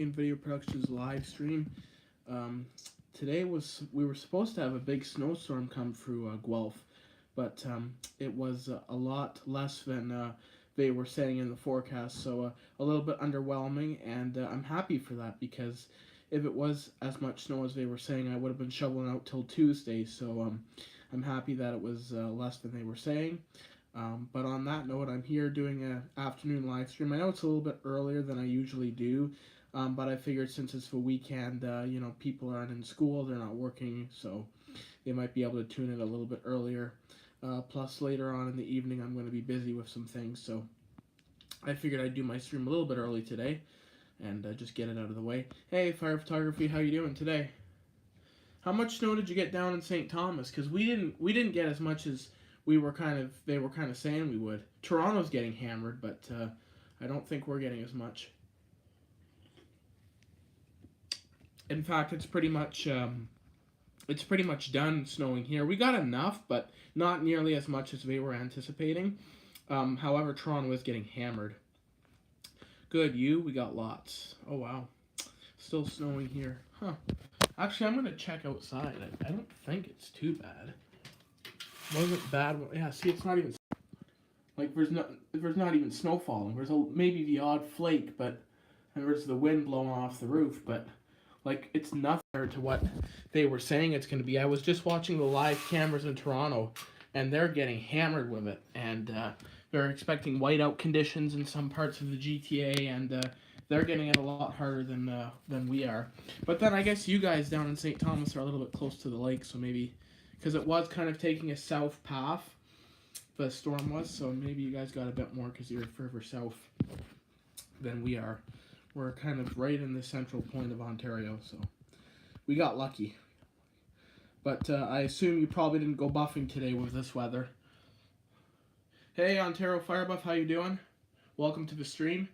in Video Productions live stream. Um, Today we were supposed to have a big snowstorm come through Guelph, but it was a lot less than they were saying in the forecast. So a little bit underwhelming, and I'm happy for that because if it was as much snow as they were saying, I would have been shoveling out till Tuesday. So I'm happy that it was less than they were saying. But on that note, I'm here doing an afternoon live stream. I know it's a little bit earlier than I usually do, but I figured since it's the weekend, people aren't in school, they're not working, so they might be able to tune in a little bit earlier. Plus, later on in the evening, I'm going to be busy with some things, so I figured I'd do my stream a little bit early today and just get it out of the way. Hey, Fire Photography, how you doing today? How much snow did you get down in St. Thomas? Because we didn't get as much as they were kind of saying we would. Toronto's getting hammered, but I don't think we're getting as much. In fact, it's pretty much done snowing here. We got enough, but not nearly as much as they were anticipating. However, Toronto is getting hammered. Good, we got lots. Oh wow, still snowing here, huh? Actually, I'm gonna check outside. I don't think it's too bad. Wasn't bad. Yeah, see, it's not even like there's not even snow falling. There's maybe the odd flake, but and there's the wind blowing off the roof, but like it's nothing to what they were saying it's going to be. I was just watching the live cameras in Toronto, and they're getting hammered with it, and they're expecting whiteout conditions in some parts of the GTA, and they're getting it a lot harder than we are. But then I guess you guys down in St. Thomas are a little bit close to the lake, so maybe because it was kind of taking a south path, the storm was, so maybe you guys got a bit more because you're further south than we are. We're kind of right in the central point of Ontario, so we got lucky. But I assume you probably didn't go buffing today with this weather. Hey, Ontario Firebuff, how you doing? Welcome to the stream.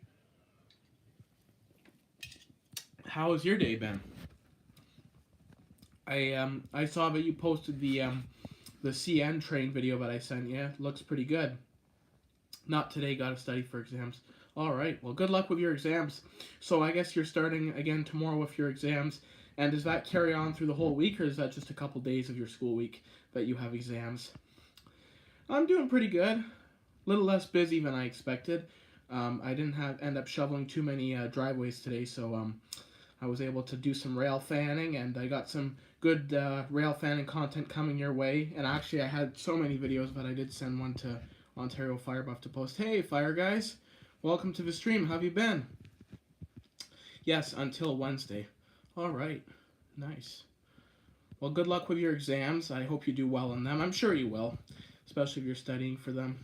How has your day been? I saw that you posted the CN train video that I sent you. Looks pretty good. Not today, gotta study for exams. Alright, well good luck with your exams. So I guess you're starting again tomorrow with your exams. And does that carry on through the whole week, or is that just a couple days of your school week that you have exams? I'm doing pretty good. A little less busy than I expected. I didn't end up shoveling too many driveways today, so I was able to do some rail fanning, and I got some good rail fanning content coming your way. And actually, I had so many videos that I did send one to Ontario Firebuff to post. Hey, Fire Guys, welcome to the stream. How have you been? Yes, until Wednesday. All right, nice. Well, good luck with your exams. I hope you do well in them. I'm sure you will, especially if you're studying for them.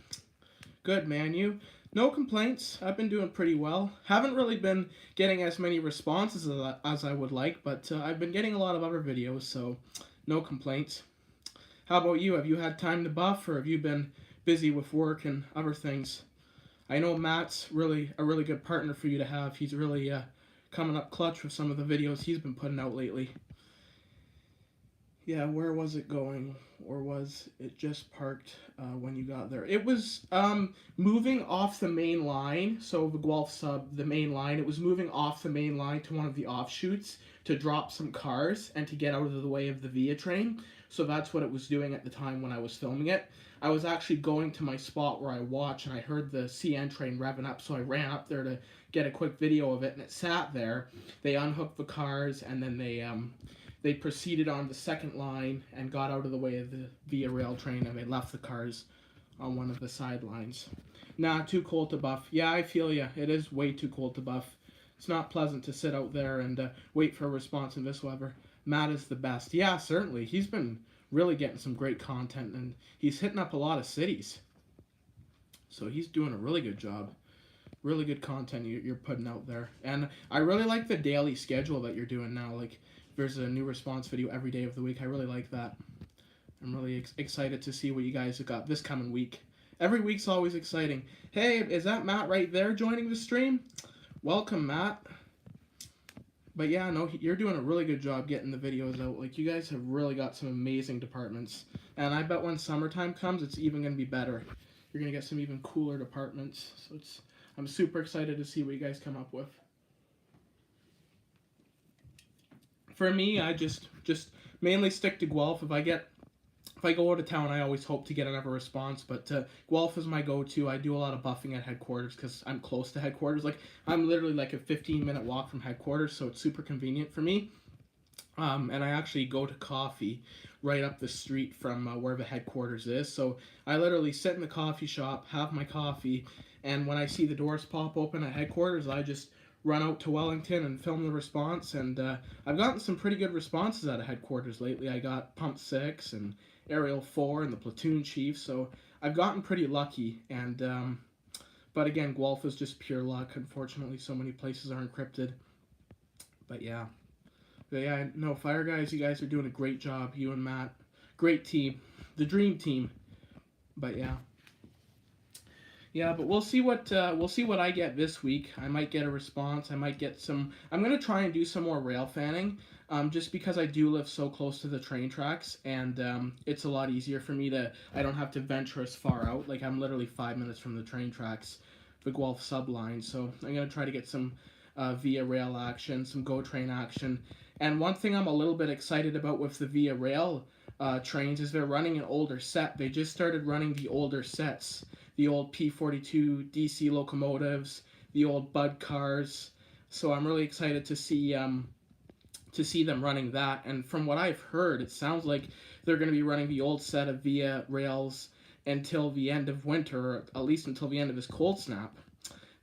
Good, man. No complaints. I've been doing pretty well. Haven't really been getting as many responses as I would like, but I've been getting a lot of other videos, so no complaints. How about you? Have you had time to buff, or have you been busy with work and other things? I know Matt's really a really good partner for you to have. He's really coming up clutch with some of the videos he's been putting out lately. Yeah, where was it going? Or was it just parked when you got there? It was moving off the main line, so the Guelph sub, the main line, it was moving off the main line to one of the offshoots to drop some cars and to get out of the way of the Via train. So that's what it was doing at the time when I was filming it. I was actually going to my spot where I watch, and I heard the CN train revving up, so I ran up there to get a quick video of it, and it sat there. They unhooked the cars, and then they proceeded on the second line and got out of the way of the Via Rail train, and they left the cars on one of the sidelines. Nah, too cold to buff. Yeah, I feel ya. It is way too cold to buff. It's not pleasant to sit out there and wait for a response in this weather. Matt is the best. Yeah, certainly. He's been really getting some great content, and he's hitting up a lot of cities. So he's doing a really good job. Really good content you're putting out there. And I really like the daily schedule that you're doing now. Like, there's a new response video every day of the week. I really like that. I'm really excited to see what you guys have got this coming week. Every week's always exciting. Hey, is that Matt right there joining the stream? Welcome, Matt. But yeah, no, you're doing a really good job getting the videos out. Like, you guys have really got some amazing departments. And I bet when summertime comes, it's even going to be better. You're going to get some even cooler departments. So I'm super excited to see what you guys come up with. For me, I just mainly stick to Guelph. If I go out of town, I always hope to get another response. But Guelph is my go-to. I do a lot of buffing at headquarters because I'm close to headquarters. Like I'm literally like a 15-minute walk from headquarters, so it's super convenient for me. And I actually go to coffee right up the street from where the headquarters is. So I literally sit in the coffee shop, have my coffee, and when I see the doors pop open at headquarters, I just run out to Wellington and film the response. And I've gotten some pretty good responses out of headquarters lately. I got Pump 6 and Aerial 4 and the Platoon Chief, so I've gotten pretty lucky. And but again, Guelph is just pure luck. Unfortunately, so many places are encrypted. But yeah. But yeah, no, Fire Guys, you guys are doing a great job. You and Matt, great team, the dream team. But yeah, but we'll see what I get this week. I might get a response. I might get some. I'm gonna try and do some more rail fanning, just because I do live so close to the train tracks, and it's a lot easier for me to. I don't have to venture as far out. Like I'm literally 5 minutes from the train tracks, the Guelph subline. So I'm gonna try to get some via rail action, some GO train action. And one thing I'm a little bit excited about with the Via Rail trains is they're running an older set. They just started running the older sets, the old P42 DC locomotives, the old Bud cars. So I'm really excited to see them running that. And from what I've heard, it sounds like they're going to be running the old set of Via Rails until the end of winter, or at least until the end of this cold snap.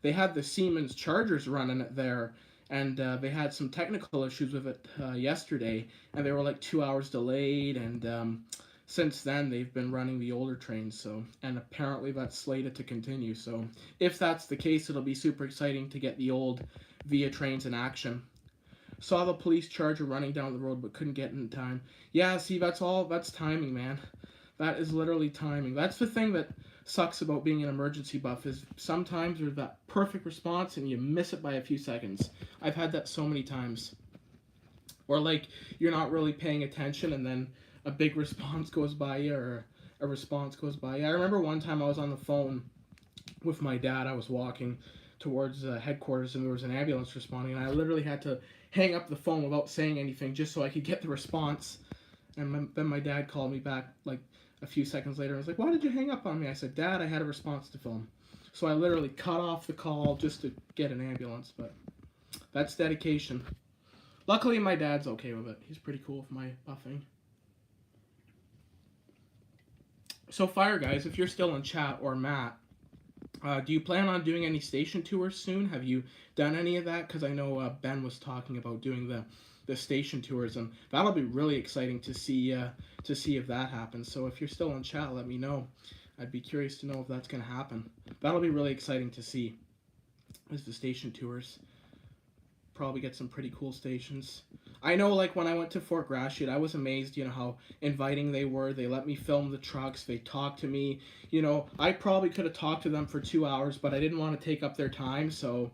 They had the Siemens Chargers running it there, and they had some technical issues with it yesterday, and they were like 2 hours delayed, and since then they've been running the older trains, so, and apparently that's slated to continue. So if that's the case, it'll be super exciting to get the old Via trains in action. Saw the police charger running down the road but couldn't get in time. Yeah, see, that's timing, man. That is literally timing. That's the thing that sucks about being an emergency buff, is sometimes there's that perfect response and you miss it by a few seconds. I've had that so many times. Or like you're not really paying attention and then a big response goes by you, or a response goes by you. I remember one time I was on the phone with my dad. I was walking towards headquarters and there was an ambulance responding, and I literally had to hang up the phone without saying anything just so I could get the response. And then my dad called me back like a few seconds later. I was like, why did you hang up on me? I said, Dad, I had a response to film. So I literally cut off the call just to get an ambulance, but that's dedication. Luckily, my dad's okay with it. He's pretty cool with my buffing. So Fire Guys, if you're still in chat, or Matt, do you plan on doing any station tours soon? Have you done any of that? Because I know Ben was talking about doing the station tours, and that'll be really exciting to see if that happens. So if you're still in chat, let me know. I'd be curious to know if that's going to happen. That'll be really exciting to see, is the station tours. Probably get some pretty cool stations. I know, like, when I went to Fort Gratiot, I was amazed, how inviting they were. They let me film the trucks. They talked to me. I probably could have talked to them for 2 hours, but I didn't want to take up their time, so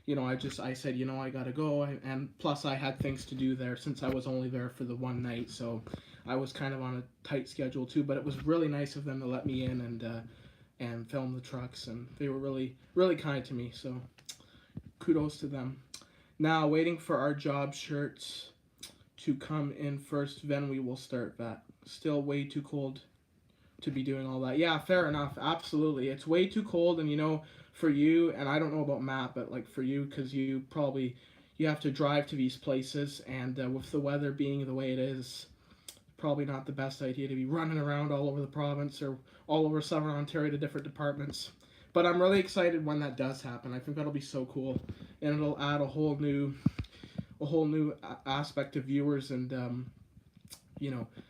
I said, I gotta go, and plus I had things to do there since I was only there for the one night, so I was kind of on a tight schedule too. But it was really nice of them to let me in and film the trucks, and they were really, really kind to me. So kudos to them. Now waiting for our job shirts to come in first, then we will start that. Still way too cold to be doing all that. Yeah, fair enough. Absolutely, it's way too cold, and for you, and I don't know about Matt, but like for you, because you have to drive to these places, and with the weather being the way it is, probably not the best idea to be running around all over the province or all over Southern Ontario to different departments. But I'm really excited when that does happen. I think that'll be so cool, and it'll add a whole new aspect of viewers and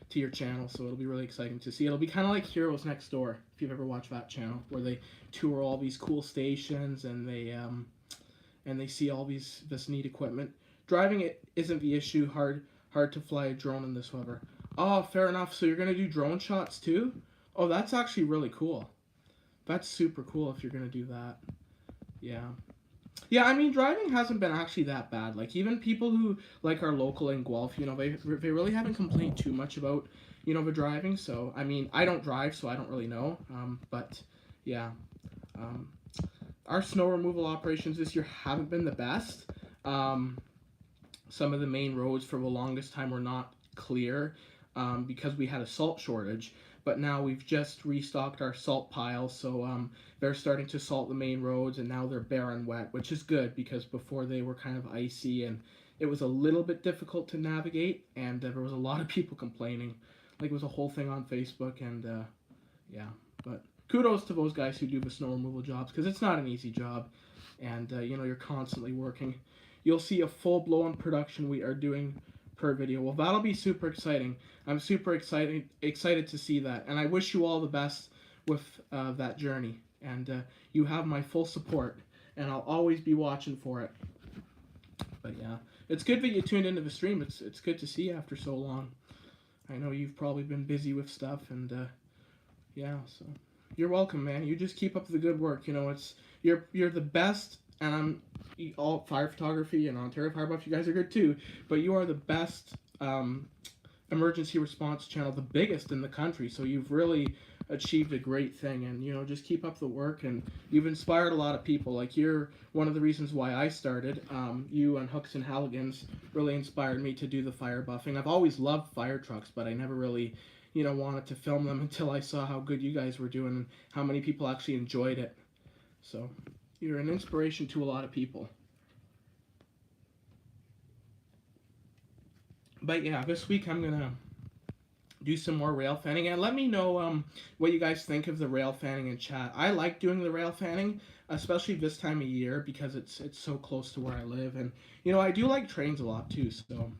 to your channel. So it'll be really exciting to see. It'll be kind of like Heroes Next Door, if you've ever watched that channel, where they tour all these cool stations and they see all this neat equipment. Driving it isn't the issue. Hard to fly a drone in this weather. Oh, fair enough. So you're gonna do drone shots too? Oh, that's actually really cool. That's super cool if you're gonna do that. Yeah. Yeah, I mean, driving hasn't been actually that bad. Like, even people who, like, are local in Guelph, they really haven't complained too much about, the driving. So, I mean, I don't drive, so I don't really know. But, yeah. Our snow removal operations this year haven't been the best. some of the main roads for the longest time were not clear because we had a salt shortage. But now we've just restocked our salt piles, so they're starting to salt the main roads, and now they're bare and wet, which is good because before they were kind of icy and it was a little bit difficult to navigate, and there was a lot of people complaining. Like it was a whole thing on Facebook, and yeah. But kudos to those guys who do the snow removal jobs because it's not an easy job, and you know, you're constantly working. You'll see a full-blown production we are doing per video. Well, that'll be super exciting. I'm super excited to see that, and I wish you all the best with that journey. And you have my full support, and I'll always be watching for it. But yeah, it's good that you tuned into the stream. It's good to see you after so long. I know you've probably been busy with stuff, and yeah, so you're welcome, man. You just keep up the good work. You know, you're the best, and I'm all fire photography and Ontario Fire Buff. You guys are good too, but you are the best emergency response channel, the biggest in the country. So you've really achieved a great thing, and you know, just keep up the work, and you've inspired a lot of people. Like, you're one of the reasons why I started. You and Hooks and Halligan's really inspired me to do the fire buffing. I've always loved fire trucks, but I never really, you know, wanted to film them until I saw how good you guys were doing and how many people actually enjoyed it. So you're an inspiration to a lot of people. But yeah, this week I'm gonna do some more rail fanning, and let me know what you guys think of the rail fanning in chat. I like doing the rail fanning, especially this time of year because it's so close to where I live, and you know, I do like trains a lot too. So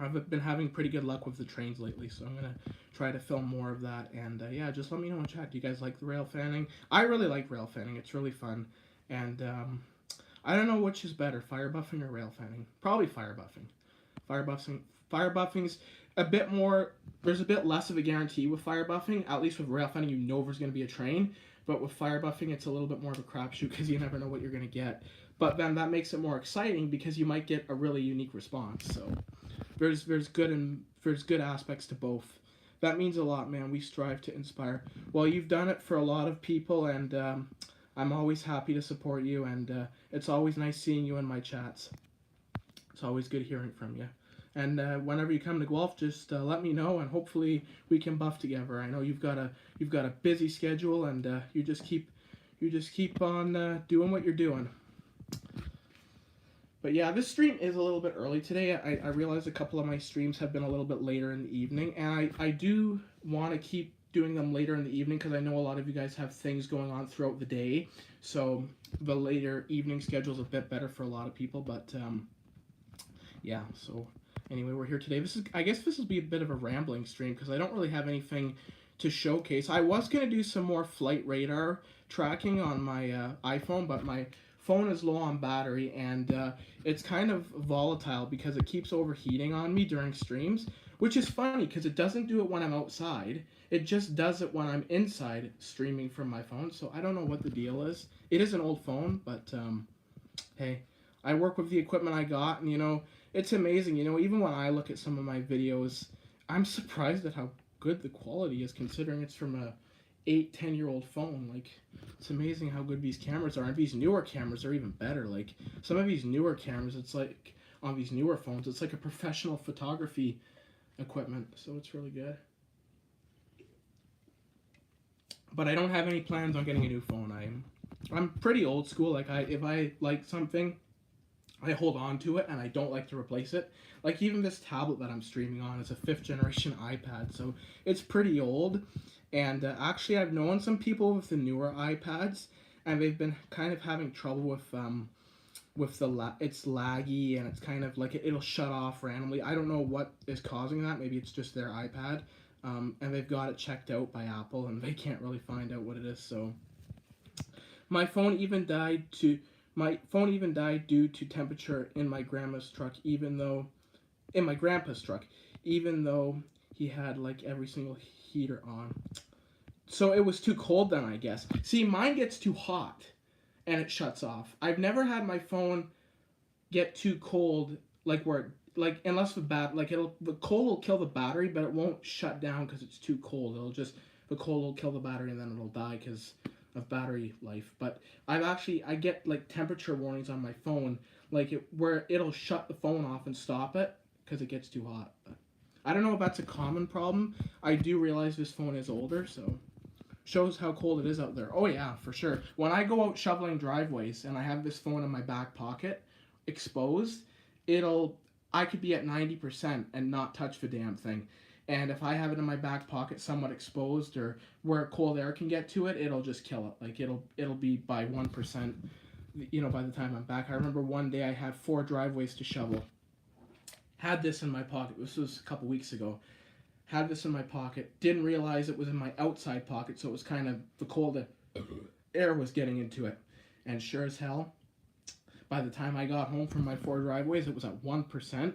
I've been having pretty good luck with the trains lately, so I'm gonna try to film more of that. And yeah, just let me know in chat. Do you guys like the rail fanning? I really like rail fanning. It's really fun, and I don't know which is better, fire buffing or rail fanning. Probably fire buffing. Fire buffing's a bit more. There's a bit less of a guarantee with fire buffing. At least with rail fanning, you know there's going to be a train. But with fire buffing, it's a little bit more of a crapshoot because you never know what you're going to get. But then that makes it more exciting because you might get a really unique response. So there's good aspects to both. That means a lot, man. We strive to inspire. Well, you've done it for a lot of people, and I'm always happy to support you. And it's always nice seeing you in my chats. It's always good hearing from you. And whenever you come to Guelph, just let me know, and hopefully we can buff together. I know you've got a busy schedule, and you just keep on doing what you're doing. But yeah, this stream is a little bit early today. I realize a couple of my streams have been a little bit later in the evening, and I do want to keep doing them later in the evening because I know a lot of you guys have things going on throughout the day. So the later evening schedule is a bit better for a lot of people. But yeah, so anyway, we're here today. I guess this will be a bit of a rambling stream because I don't really have anything to showcase. I was going to do some more flight radar tracking on my iPhone, but my phone is low on battery, and it's kind of volatile because it keeps overheating on me during streams, which is funny because it doesn't do it when I'm outside. It just does it when I'm inside streaming from my phone, so I don't know what the deal is. It is an old phone, but hey, I work with the equipment I got, and you know, it's amazing. You know, even when I look at some of my videos, I'm surprised at how good the quality is considering it's from a 8-10-year-old phone. Like, it's amazing how good these cameras are, and these newer cameras are even better. Like, some of these newer cameras, it's like on these newer phones, it's like a professional photography equipment, so it's really good. But I don't have any plans on getting a new phone. I'm pretty old school. Like, if I like something, I hold on to it, and I don't like to replace it. Like, even this tablet that I'm streaming on is a 5th generation iPad, so it's pretty old. And actually, I've known some people with the newer iPads, and they've been kind of having trouble with it's laggy, and it's kind of like it'll shut off randomly. I don't know what is causing that. Maybe it's just their iPad, and they've got it checked out by Apple, and they can't really find out what it is. So my phone even died due to temperature in my grandpa's truck, even though he had like every single heater on. So it was too cold then, I guess. See, mine gets too hot and it shuts off. I've never had my phone get too cold, like unless the cold will kill the battery, but it won't shut down because it's too cold. The cold will kill the battery and then it'll die because of battery life. But I get like temperature warnings on my phone like where it'll shut the phone off and stop it because it gets too hot. But I don't know if that's a common problem. I do realize this phone is older, so shows how cold it is out there. Oh yeah, for sure. When I go out shoveling driveways and I have this phone in my back pocket, exposed, it'll I could be at 90% and not touch the damn thing. And if I have it in my back pocket somewhat exposed or where cold air can get to it, it'll just kill it. Like it'll be by 1%, by the time I'm back. I remember one day I had 4 driveways to shovel. Had this in my pocket. This was a couple weeks ago. Had this in my pocket. Didn't realize it was in my outside pocket, so it was kind of the cold air was getting into it. And sure as hell, by the time I got home from my 4 driveways, it was at 1%,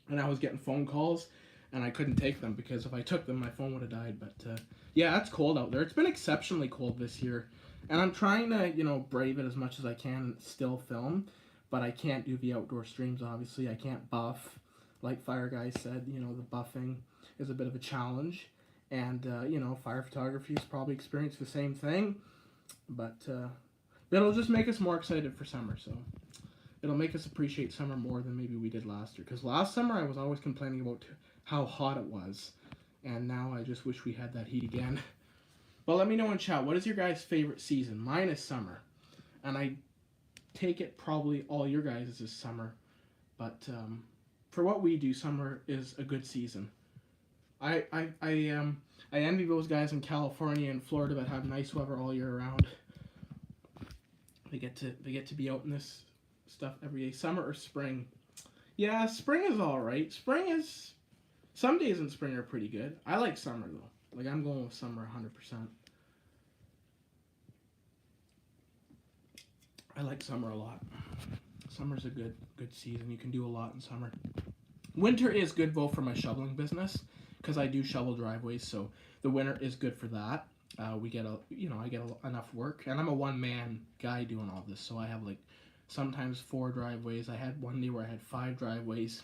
and I was getting phone calls, and I couldn't take them because if I took them, my phone would have died. But yeah, it's cold out there. It's been exceptionally cold this year, and I'm trying to brave it as much as I can and still film, but I can't do the outdoor streams. Obviously, I can't buff, like Fire Guy said. The buffing is a bit of a challenge, and fire photography has probably experienced the same thing, but it'll just make us more excited for summer. So it'll make us appreciate summer more than maybe we did last year. Because last summer I was always complaining about how hot it was, and now I just wish we had that heat again. But let me know in chat, what is your guys' favorite season? Mine is summer, and I take it probably all your guys is summer, but for what we do, summer is a good season. I envy those guys in California and Florida that have nice weather all year round. They get to be out in this stuff every day. Summer or spring? Yeah, spring is all right. Some days in spring are pretty good. I like summer though. Like I'm going with summer 100%. I like summer a lot. Summer's a good season. You can do a lot in summer. Winter is good though for my shoveling business because I do shovel driveways, so the winter is good for that. I get enough work, and I'm a one-man guy doing all this, so I have sometimes 4 driveways. I had one day where I had 5 driveways,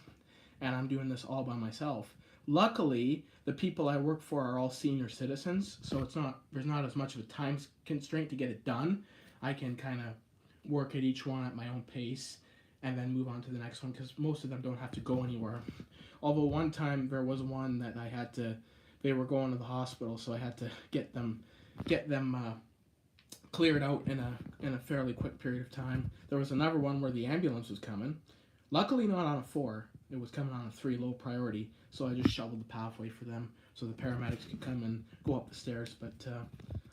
and I'm doing this all by myself. Luckily, the people I work for are all senior citizens, so there's not as much of a time constraint to get it done. I can kind of work at each one at my own pace and then move on to the next one because most of them don't have to go anywhere. Although one time there was one that they were going to the hospital, so I had to get them cleared out in a fairly quick period of time. There was another one where the ambulance was coming. Luckily not on a 4. It was coming on a 3 low priority, so I just shoveled the pathway for them so the paramedics could come and go up the stairs. But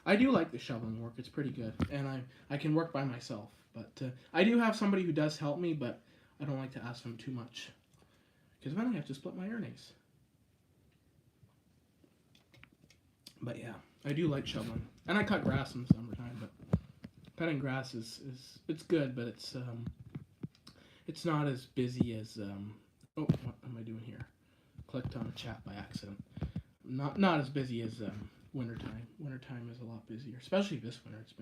I do like the shoveling work. It's pretty good, and I can work by myself. But I do have somebody who does help me, but I don't like to ask them too much because then I have to split my earnings. But yeah, I do like shoveling, and I cut grass in the summertime. But cutting grass is it's good, but it's not as busy as oh, what am I doing here? Clicked on a chat by accident. Not as busy as wintertime. Wintertime is a lot busier, especially this winter. It's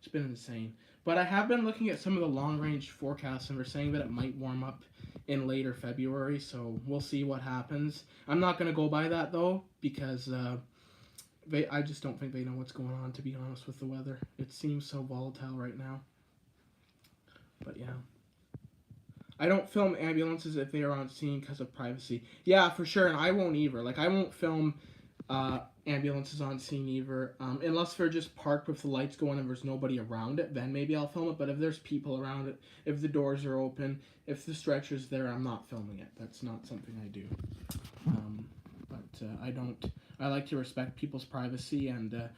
been insane. But I have been looking at some of the long range forecasts, and they're saying that it might warm up in later February. So we'll see what happens. I'm not gonna go by that though because I just don't think they know what's going on, to be honest, with the weather. It seems so volatile right now. But yeah. I don't film ambulances if they are on scene because of privacy. Yeah, for sure, and I won't either. I won't film ambulances on scene either, unless they're just parked with the lights going and there's nobody around it, then maybe I'll film it. But if there's people around it, if the doors are open, if the stretcher's there, I'm not filming it. That's not something I do. I like to respect people's privacy, and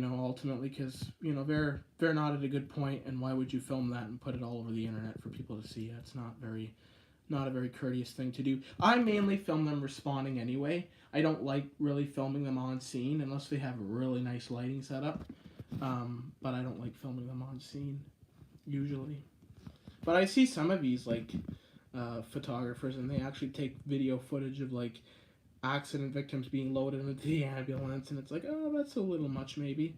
ultimately, because they're not at a good point, and why would you film that and put it all over the internet for people to see? That's not a very courteous thing to do. I mainly film them responding anyway. I don't like really filming them on scene unless they have a really nice lighting setup. But I don't like filming them on scene usually. But I see some of these photographers, and they actually take video footage of accident victims being loaded into the ambulance, and it's oh, that's a little much maybe.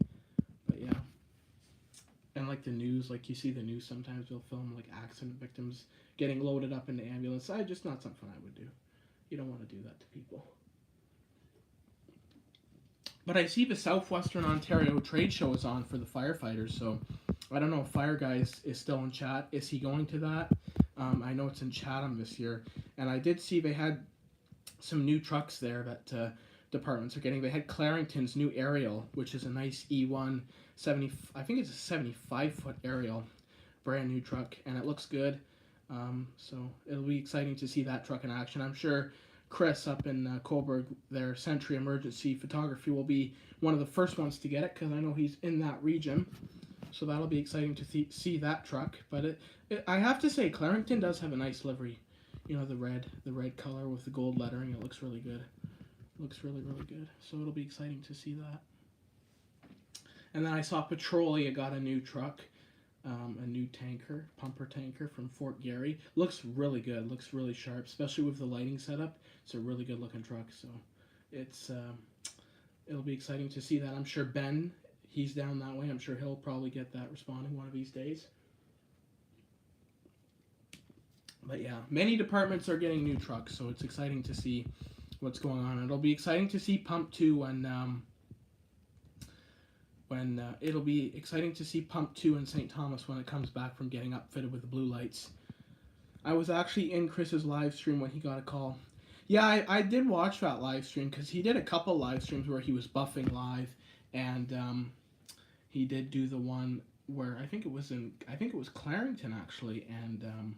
But yeah. And the news, you see the news sometimes they'll film accident victims getting loaded up into ambulance. Just not something I would do. You don't want to do that to people. But I see the Southwestern Ontario trade show is on for the firefighters, so I don't know if Fire Guys is still in chat. Is he going to that? I know it's in Chatham this year, and I did see they had some new trucks there that departments are getting. They had Clarington's new aerial, which is a nice E1 70. I think it's a 75-foot aerial, brand new truck, and it looks good. So it'll be exciting to see that truck in action. I'm sure Chris up in Coburg, their Century Emergency Photography, will be one of the first ones to get it because I know he's in that region. So that'll be exciting to see that truck. But I have to say, Clarington does have a nice livery. You know, the red color with the gold lettering. It looks really good. It looks really, really good. So it'll be exciting to see that. And then I saw Petrolia got a new truck, a new tanker, pumper tanker from Fort Garry. Looks really good. Looks really sharp, especially with the lighting setup. It's a really good looking truck. So it'll be exciting to see that. I'm sure Ben, he's down that way. I'm sure he'll probably get that responding one of these days. But yeah, many departments are getting new trucks, so it's exciting to see what's going on. It'll be exciting to see Pump 2 when it'll be exciting to see Pump 2 in St. Thomas when it comes back from getting upfitted with the blue lights. I was actually in Chris's live stream when he got a call. Yeah, I did watch that live stream because he did a couple live streams where he was buffing live, and he did do the one where I think it was Clarington actually, and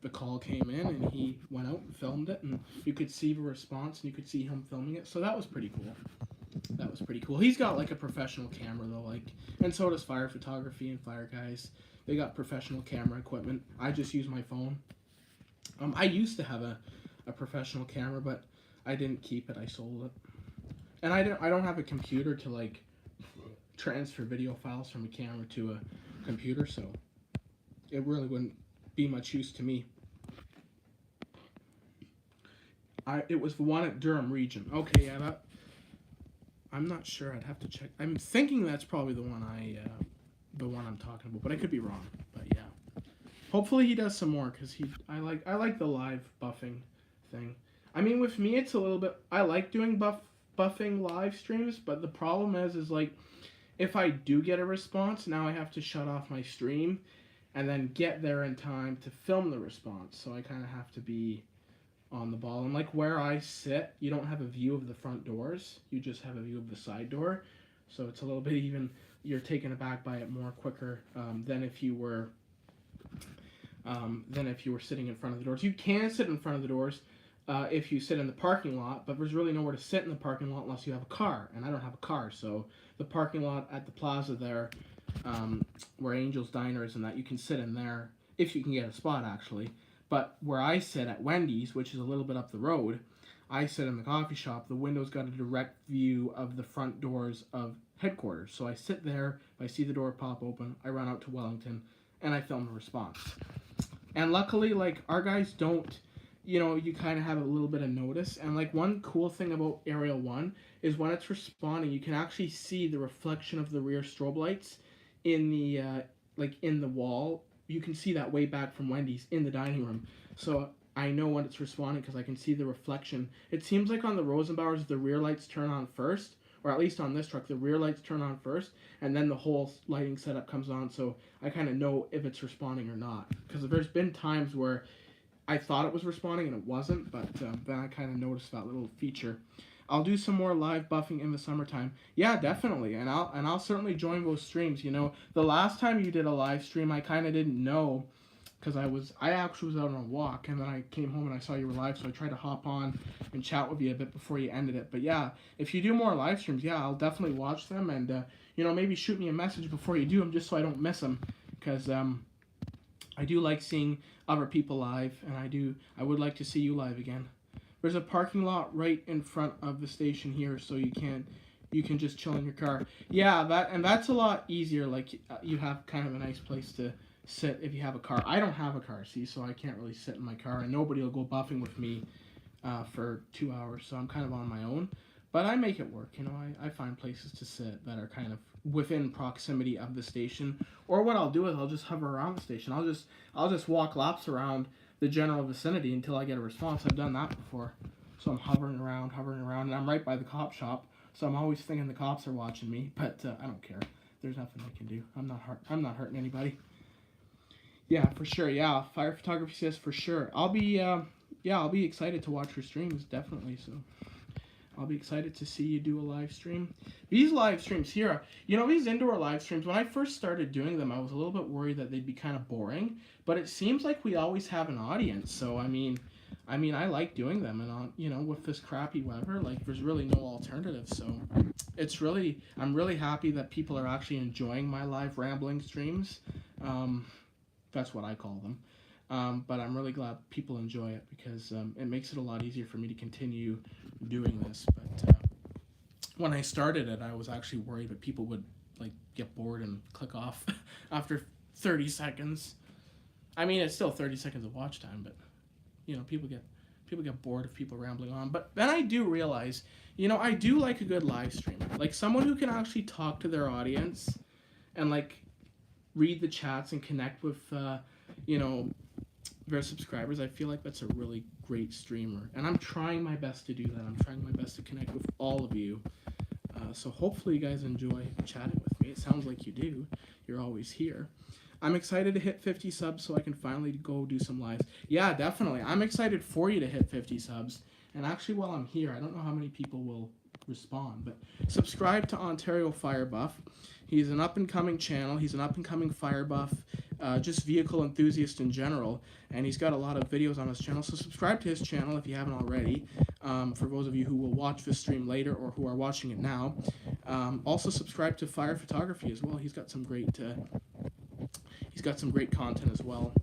the call came in and he went out and filmed it, and you could see the response and you could see him filming it. So that was pretty cool. That was pretty cool. He's got like a professional camera though, and so does Fire Photography and Fire Guys. They got professional camera equipment. I just use my phone. I used to have a professional camera, but I didn't keep it. I sold it. And I don't have a computer to like transfer video files from a camera to a computer, so it really wouldn't be much use to me. It was the one at Durham region. Okay, yeah, I'm not sure. I'd have to check. I'm thinking that's probably the one I'm talking about, but I could be wrong. But yeah, hopefully he does some more because I like the live buffing thing. I mean, with me, it's a little bit. I like doing buffing live streams, but the problem is like, if I do get a response, now I have to shut off my stream and then get there in time to film the response. So I kind of have to be on the ball. And like where I sit, you don't have a view of the front doors. You just have a view of the side door. So it's a little bit even, you're taken aback by it more quicker than if you were sitting in front of the doors. You can sit in front of the doors if you sit in the parking lot, but there's really nowhere to sit in the parking lot unless you have a car, and I don't have a car. So the parking lot at the plaza there, where Angel's Diner is and that, you can sit in there if you can get a spot actually. But where I sit at Wendy's, which is a little bit up the road, I sit in the coffee shop. The window's got a direct view of the front doors of headquarters. So I sit there, I see the door pop open, I run out to Wellington, and I film the response. And luckily, like, our guys don't, you kind of have a little bit of notice. And like, one cool thing about Aerial 1 is when it's responding, you can actually see the reflection of the rear strobe lights in the in the wall. You can see that way back from Wendy's in the dining room. So I know when it's responding because I can see the reflection. It seems like on the Rosenbauers, the rear lights turn on first, or at least on this truck, the rear lights turn on first, and then the whole lighting setup comes on. So I kind of know if it's responding or not. Because there's been times where I thought it was responding and it wasn't, but then I kind of noticed that little feature. I'll do some more live buffing in the summertime. Yeah, definitely, and I'll certainly join those streams. The last time you did a live stream, I kind of didn't know, because I actually was out on a walk, and then I came home and I saw you were live, so I tried to hop on and chat with you a bit before you ended it. But yeah, if you do more live streams, yeah, I'll definitely watch them, and maybe shoot me a message before you do them, just so I don't miss them, because I do like seeing other people live, and I would like to see you live again. There's a parking lot right in front of the station here, so you can just chill in your car. Yeah, that's a lot easier. Like, you have kind of a nice place to sit if you have a car. I don't have a car, see, so I can't really sit in my car, and nobody will go buffing with me for 2 hours, so I'm kind of on my own. But I make it work, I find places to sit that are kind of within proximity of the station. Or what I'll do is I'll just hover around the station. I'll just walk laps around the general vicinity until I get a response. I've done that before. So I'm hovering around, and I'm right by the cop shop, so I'm always thinking the cops are watching me, but I don't care. There's nothing I can do. I'm not hurting anybody. Yeah, for sure. Yeah, fire photography says for sure. I'll be yeah, I'll be excited to watch your streams definitely. So I'll be excited to see you do a live stream. These live streams here, these indoor live streams. When I first started doing them, I was a little bit worried that they'd be kind of boring. But it seems like we always have an audience. So I like doing them, and with this crappy weather, like there's really no alternative. So I'm really happy that people are actually enjoying my live rambling streams. That's what I call them. But I'm really glad people enjoy it because it makes it a lot easier for me to continue doing this. But when I started it, I was actually worried that people would like get bored and click off after 30 seconds. I mean, it's still 30 seconds of watch time, but people get bored of people rambling on. But then I do realize, I do like a good live stream, like someone who can actually talk to their audience and like read the chats and connect with their subscribers. I feel like that's a really great streamer, and I'm trying my best to do that. I'm trying my best to connect with all of you. So hopefully you guys enjoy chatting with me. It sounds like you do. You're always here. I'm excited to hit 50 subs so I can finally go do some lives. Yeah, definitely. I'm excited for you to hit 50 subs. And actually, while I'm here, I don't know how many people will respond, but subscribe to Ontario Fire Buff. He's an up-and-coming channel. He's an up-and-coming fire buff, just vehicle enthusiast in general, and he's got a lot of videos on his channel. So subscribe to his channel if you haven't already, for those of you who will watch this stream later or who are watching it now. Also subscribe to Fire Photography as well. He's got some great content as well.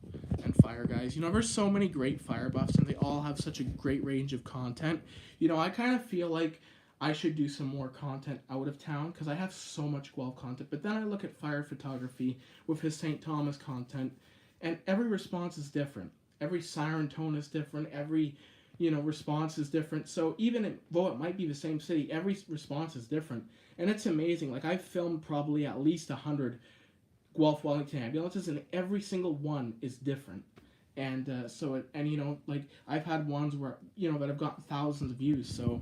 And fire guys, there's so many great fire buffs, and they all have such a great range of content. I kind of feel like I should do some more content out of town because I have so much Guelph content. But then I look at fire photography with his St. Thomas content, and every response is different. Every siren tone is different. Every response is different. So even though it might be the same city, every response is different, and it's amazing. Like I've filmed probably at least 100 Guelph Wellington ambulances, and every single one is different. And like I've had ones where that have gotten thousands of views. So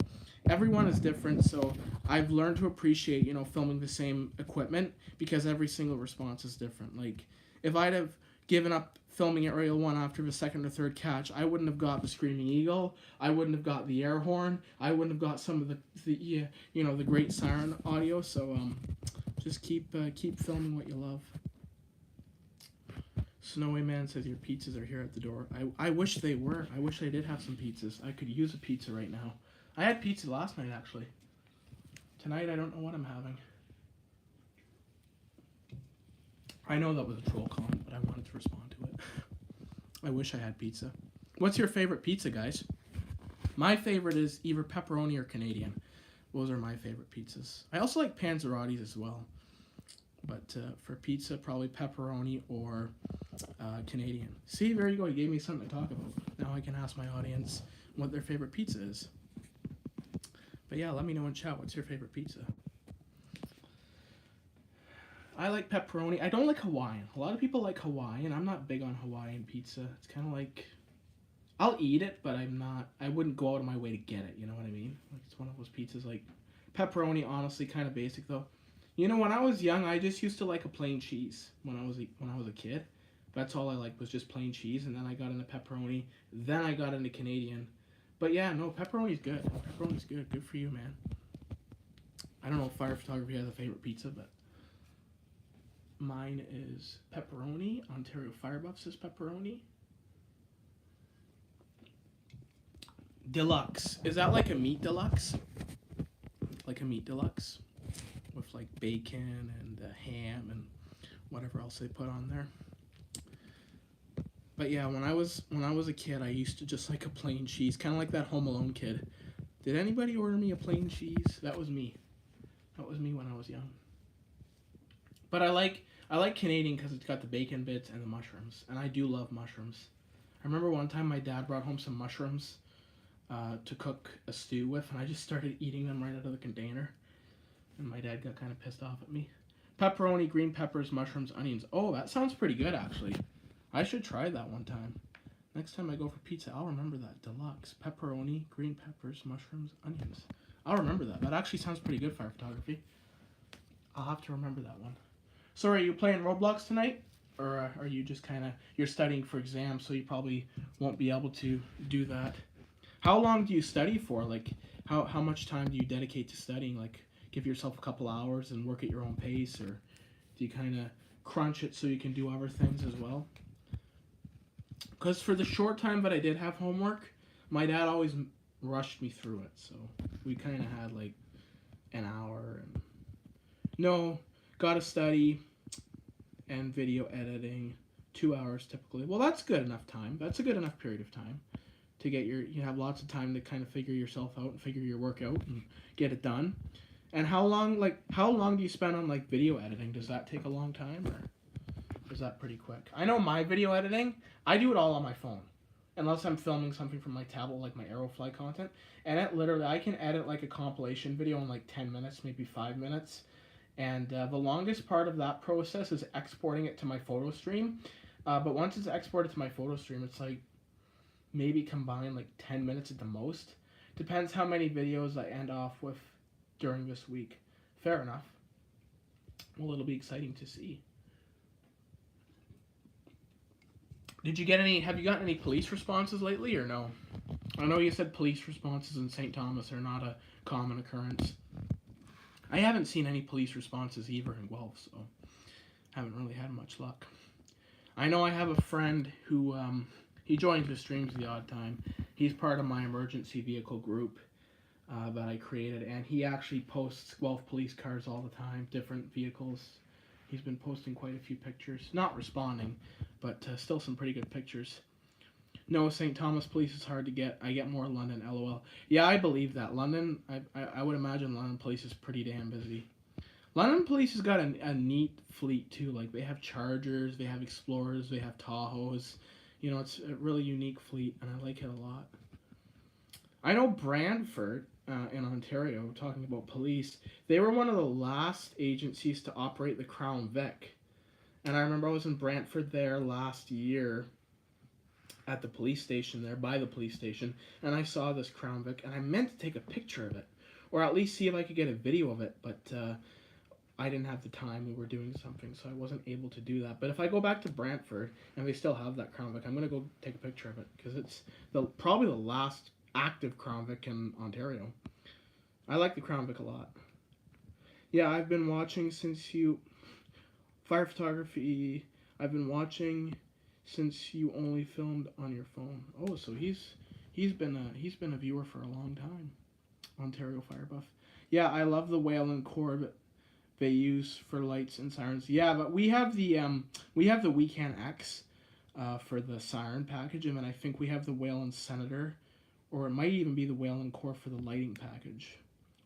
everyone is different. So I've learned to appreciate filming the same equipment because every single response is different. Like if I'd have given up filming Aerial 1 after the second or third catch, I wouldn't have got the Screaming Eagle. I wouldn't have got the air horn. I wouldn't have got some of the great siren audio. So just keep filming what you love. Snowy Man says your pizzas are here at the door. I wish they were. I wish I did have some pizzas. I could use a pizza right now. I had pizza last night, actually. Tonight, I don't know what I'm having. I know that was a troll comment, but I wanted to respond to it. I wish I had pizza. What's your favorite pizza, guys? My favorite is either pepperoni or Canadian. Those are my favorite pizzas. I also like Panzerottis as well. But for pizza, probably pepperoni or Canadian. See, there you go. You gave me something to talk about. Now I can ask my audience what their favorite pizza is. But yeah, let me know in chat. What's your favorite pizza? I like pepperoni. I don't like Hawaiian. A lot of people like Hawaiian. I'm not big on Hawaiian pizza. It's kind of like, I'll eat it, but I wouldn't go out of my way to get it. You know what I mean? Like it's one of those pizzas like pepperoni, honestly, kind of basic though. When I was young, I just used to like a plain cheese when I was a kid. That's all I liked was just plain cheese, and then I got into pepperoni. Then I got into Canadian. But yeah, no, pepperoni's good. Pepperoni's good. Good for you, man. I don't know if Fire Photography has a favorite pizza, but mine is pepperoni. Ontario Fire Buff says pepperoni. Deluxe. Is that like a meat deluxe? Like a meat deluxe? With like bacon and ham and whatever else they put on there. But yeah, when I was a kid, I used to just like a plain cheese, kind of like that Home Alone kid. Did anybody order me a plain cheese? That was me. That was me when I was young. But I like Canadian because it's got the bacon bits and the mushrooms, and I do love mushrooms. I remember one time my dad brought home some mushrooms to cook a stew with, and I just started eating them right out of the container. And my dad got kind of pissed off at me. Pepperoni, green peppers, mushrooms, onions. Oh, that sounds pretty good, actually. I should try that one time. Next time I go for pizza, I'll remember that. Deluxe. Pepperoni, green peppers, mushrooms, onions. I'll remember that. That actually sounds pretty good, Fire Photography. I'll have to remember that one. So are you playing Roblox tonight? or are you just kind of you're studying for exams, so you probably won't be able to do that? How long do you study for? Like, how much time do you dedicate to studying? Like, give yourself a couple hours and work at your own pace, or do you kind of crunch it so you can do other things as well? Because for the short time that I did have homework, my dad always rushed me through it. So we kind of had like an hour and no, gotta study and video editing, 2 hours typically. Well, that's good enough time. That's a good enough period of time to get you have lots of time to kind of figure yourself out and figure your work out and get it done. And how long do you spend on like video editing? Does that take a long time or is that pretty quick? I know my video editing, I do it all on my phone. Unless I'm filming something from my tablet like my Aerofly content. And it literally, I can edit like a compilation video in like 10 minutes, maybe 5 minutes. And the longest part of that process is exporting it to my photo stream. But once it's exported to my photo stream, it's like maybe combined like 10 minutes at the most. Depends how many videos I end off with during this week. Fair enough. Well, it'll be exciting to see. Have you gotten any police responses lately or no? I know you said police responses in St. Thomas are not a common occurrence. I haven't seen any police responses either in Guelph, so haven't really had much luck. I know I have a friend who, he joins the streams the odd time. He's part of my emergency vehicle group that I created, and he actually posts Guelph police cars all the time, different vehicles. He's been posting quite a few pictures, not responding, but still some pretty good pictures. No, St. Thomas police is hard to get. I get more London, LOL. Yeah, I believe that. London, I would imagine London police is pretty damn busy. London police has got a neat fleet too. Like they have Chargers, they have Explorers, they have Tahoes. You know, it's a really unique fleet, and I like it a lot. I know Brantford in Ontario, talking about police, they were one of the last agencies to operate the Crown Vic. And I remember I was in Brantford there last year at the police station there, by the police station, and I saw this Crown Vic, and I meant to take a picture of it, or at least see if I could get a video of it, but I didn't have the time. We were doing something, so I wasn't able to do that. But if I go back to Brantford, and they still have that Crown Vic, I'm going to go take a picture of it, because it's probably the last active Crown Vic in Ontario. I like the Crown Vic a lot. Yeah, I've been watching since you... Fire photography, I've been watching since you only filmed on your phone. Oh, so he's been a viewer for a long time. Ontario Fire Buff. Yeah, I love the Wayland cord they use for lights and sirens. Yeah, but we have the Wecan X for the siren package, and then I think we have the Wayland Senator, or it might even be the Wayland core for the lighting package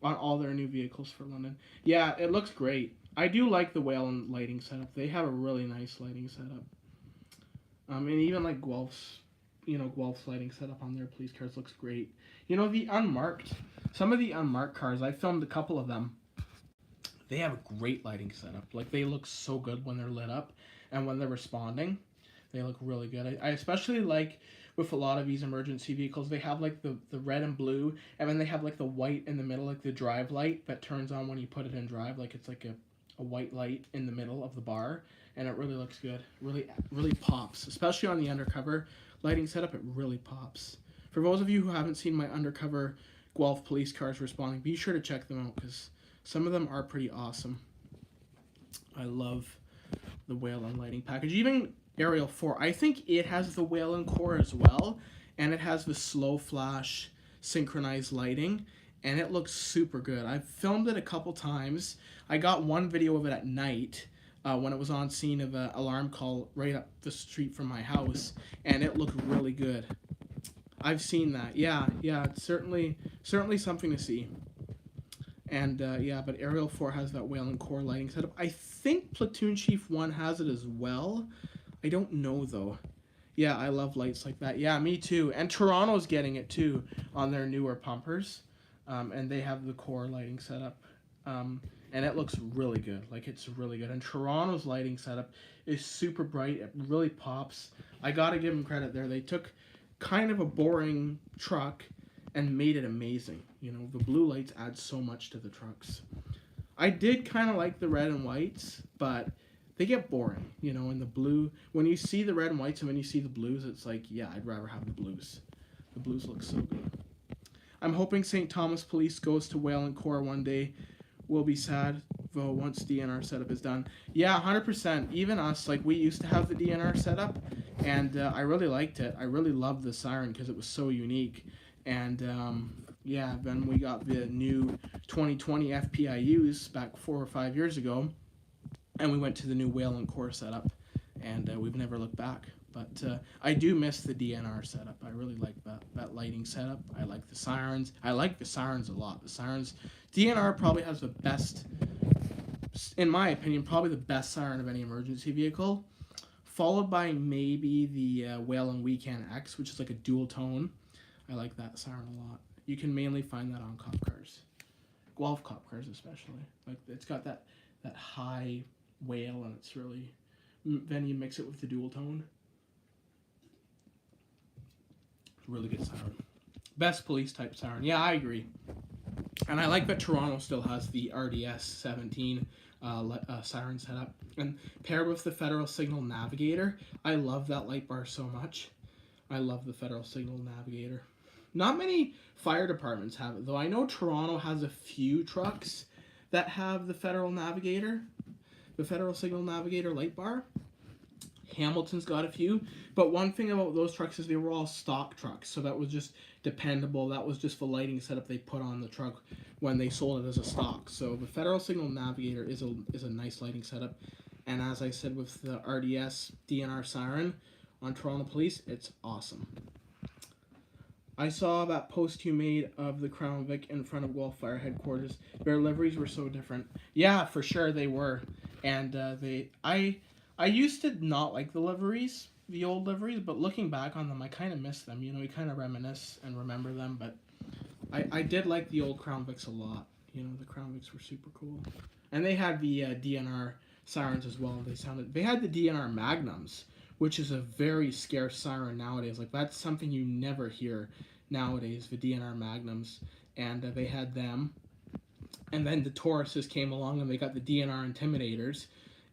on all their new vehicles for London. Yeah, it looks great. I do like the Wayland lighting setup. They have a really nice lighting setup. And even like Guelph's lighting setup on their police cars looks great. You know, some of the unmarked cars, I filmed a couple of them. They have a great lighting setup. Like, they look so good when they're lit up, and when they're responding, they look really good. I especially like, with a lot of these emergency vehicles, they have like the red and blue, and then they have like the white in the middle, like the drive light that turns on when you put it in drive. Like, it's like a white light in the middle of the bar, and it really looks good. Really pops, especially on the undercover lighting setup. It really pops. For those of you who haven't seen my undercover Guelph police cars responding, be sure to check them out, because some of them are pretty awesome. I love the Wayland lighting package. Even Aerial 4, I think it has the Wayland core as well, and it has the slow flash synchronized lighting, and it looks super good. I've filmed it a couple times. I got one video of it at night when it was on scene of an alarm call right up the street from my house, and it looked really good. I've seen that. Yeah, it's certainly something to see. And yeah, but Aerial 4 has that Wayland core lighting setup. I think Platoon Chief 1 has it as well. I don't know though. Yeah, I love lights like that. Yeah, me too. And Toronto's getting it too on their newer pumpers. And they have the core lighting setup. And it looks really good. Like, it's really good. And Toronto's lighting setup is super bright. It really pops. I gotta give them credit there. They took kind of a boring truck and made it amazing. You know, the blue lights add so much to the trucks. I did kind of like the red and whites, but they get boring, you know. In the blue, when you see the red and whites and when you see the blues, it's like, yeah, I'd rather have the blues. The blues look so good. I'm hoping St. Thomas Police goes to Wayland Core one day. Will be sad though once DNR setup is done. Yeah, 100%. Even us, like, we used to have the DNR setup, and I really liked it. I really loved the siren because it was so unique. And yeah, then we got the new 2020 FPIUs back 4 or 5 years ago, and we went to the new Wayland Core setup, and we've never looked back. But I do miss the DNR setup. I really like that lighting setup. I like the sirens. I like the sirens a lot. The sirens, DNR probably has the best, in my opinion, probably the best siren of any emergency vehicle, followed by maybe the Wayland Weekend X, which is like a dual tone. I like that siren a lot. You can mainly find that on cop cars, Guelph cop cars especially. Like, it's got that high wail, and it's really, then you mix it with the dual tone. Really good siren. Best police type siren. Yeah, I agree. And I like that Toronto still has the RDS 17 siren setup. And paired with the Federal Signal Navigator, I love that light bar so much. I love the Federal Signal Navigator. Not many fire departments have it, though. I know Toronto has a few trucks that have the Federal Navigator, the Federal Signal Navigator light bar. Hamilton's got a few, but one thing about those trucks is they were all stock trucks, so that was just dependable. That was just the lighting setup they put on the truck when they sold it as a stock. So the Federal Signal Navigator is a nice lighting setup, and as I said with the RDS DNR siren on Toronto Police, it's awesome. I saw that post you made of the Crown Vic in front of Guelph Fire Headquarters. Their liveries were so different. Yeah, for sure they were, and I used to not like the liveries, the old liveries, but looking back on them, I kind of miss them. You know, we kind of reminisce and remember them, but I did like the old Crown Vics a lot. You know, the Crown Vics were super cool. And they had the DNR sirens as well. They had the DNR Magnums, which is a very scarce siren nowadays. Like, that's something you never hear nowadays, the DNR Magnums. And they had them. And then the Tauruses came along, and they got the DNR Intimidators.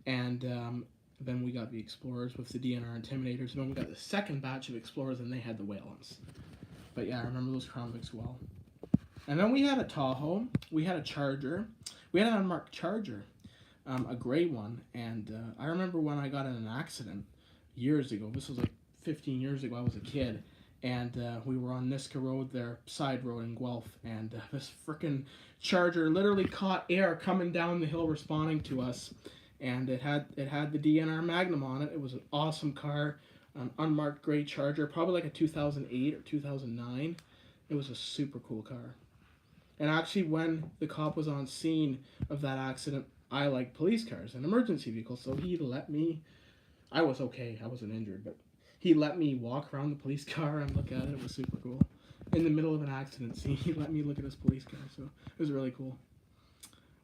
And then we got the Explorers with the DNR Intimidators. And then we got the second batch of Explorers, and they had the Waylands. But yeah, I remember those Crown Vics well. And then we had a Tahoe. We had a Charger. We had an unmarked Charger, a gray one. And I remember when I got in an accident years ago. This was like 15 years ago. I was a kid. And we were on Niska Road there, side road in Guelph. And this freaking Charger literally caught air coming down the hill responding to us. And it had the DNR Magnum on it. It was an awesome car, an unmarked gray Charger, probably like a 2008 or 2009. It was a super cool car. And actually, when the cop was on scene of that accident, I like police cars and emergency vehicles, so he let me. I was okay. I wasn't injured, but he let me walk around the police car and look at it. It was super cool. In the middle of an accident scene, he let me look at his police car, so it was really cool.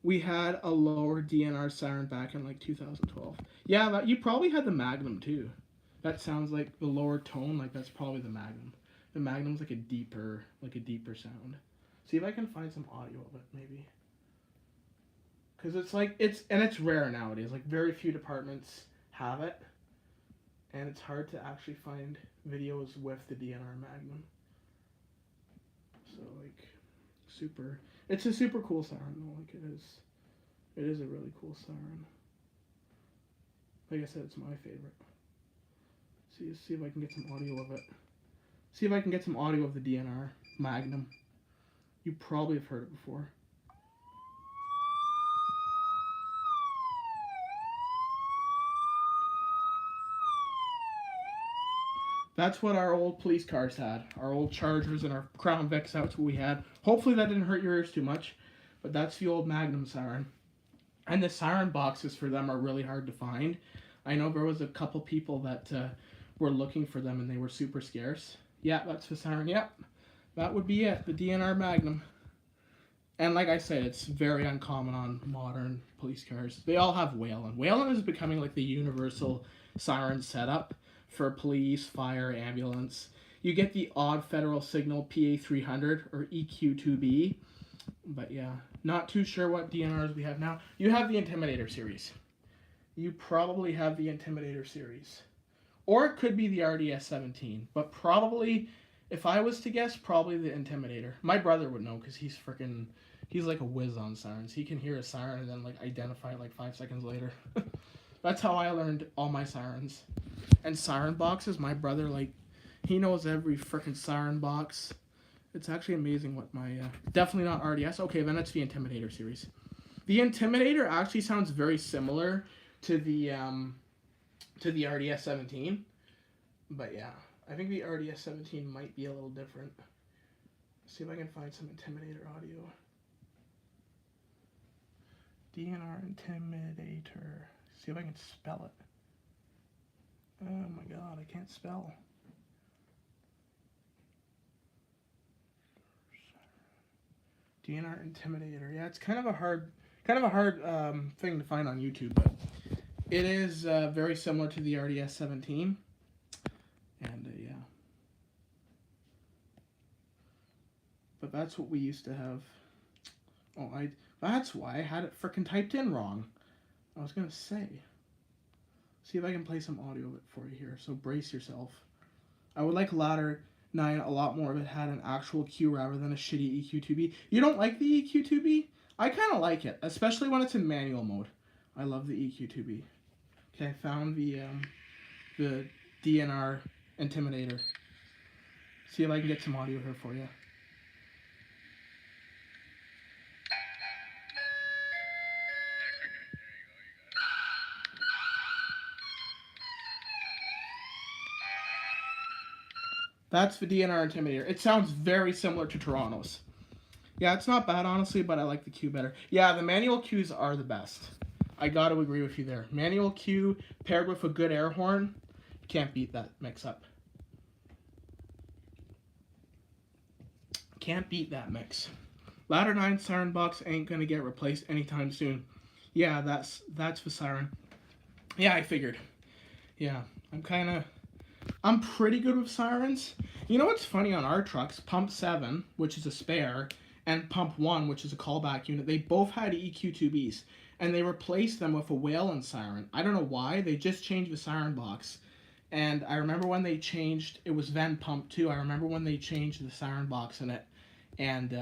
We had a lower DNR siren back in like 2012. Yeah, you probably had the Magnum too. That sounds like the lower tone. Like, that's probably the Magnum. The Magnum's like a deeper sound. See if I can find some audio of it, maybe. Because it's rare nowadays. Like, very few departments have it, and it's hard to actually find videos with the DNR Magnum. So, like, it's a super cool siren though. Like, it is a really cool siren. Like I said, it's my favorite. See if I can get some audio of it. See if I can get some audio of the DNR Magnum. You probably have heard it before. That's what our old police cars had. Our old Chargers and our Crown Vics, that's what we had. Hopefully that didn't hurt your ears too much. But that's the old Magnum siren. And the siren boxes for them are really hard to find. I know there was a couple people that were looking for them, and they were super scarce. Yeah, that's the siren. Yep. That would be it. The DNR Magnum. And like I said, it's very uncommon on modern police cars. They all have Wayland. Wayland is becoming like the universal siren setup for police, fire, ambulance. You get the odd Federal Signal PA300 or EQ2B. But yeah, not too sure what DNRs we have now. You have the Intimidator series. you probably have the Intimidator series. Or it could be the RDS 17. But probably, if I was to guess, probably the Intimidator. My brother would know because he's like a whiz on sirens. He can hear a siren and then like identify it like 5 seconds later. That's how I learned all my sirens. And siren boxes, my brother, like, he knows every freaking siren box. It's actually amazing what my, definitely not RDS. Okay, then it's the Intimidator series. The Intimidator actually sounds very similar to the RDS 17. But yeah, I think the RDS 17 might be a little different. Let's see if I can find some Intimidator audio. DNR Intimidator. See if I can spell it. Oh my god, I can't spell. DNR Intimidator. Yeah, it's kind of a hard thing to find on YouTube, but it is very similar to the RDS 17. And yeah. But that's what we used to have. Oh, that's why I had it frickin' typed in wrong. I was gonna say. See if I can play some audio of it for you here, so brace yourself. I would like Ladder 9 a lot more if it had an actual Q rather than a shitty EQ2B. You don't like the EQ2B? I kind of like it, especially when it's in manual mode. I love the EQ2B. Okay, I found the DNR Intimidator. See if I can get some audio here for you. That's the DNR Intimidator. It sounds very similar to Toronto's. Yeah, it's not bad, honestly, but I like the Q better. Yeah, the manual Qs are the best. I got to agree with you there. Manual Q paired with a good air horn, you can't beat that mix-up. Can't beat that mix. Ladder 9 siren box ain't going to get replaced anytime soon. Yeah, that's the siren. Yeah, I figured. Yeah, I'm pretty good with sirens. You know what's funny on our trucks? Pump 7, which is a spare, and Pump 1, which is a callback unit, they both had EQ2Bs, and they replaced them with a Whalen siren. I don't know why, they just changed the siren box. And I remember when they changed, it was then Pump 2, I remember when they changed the siren box in it, and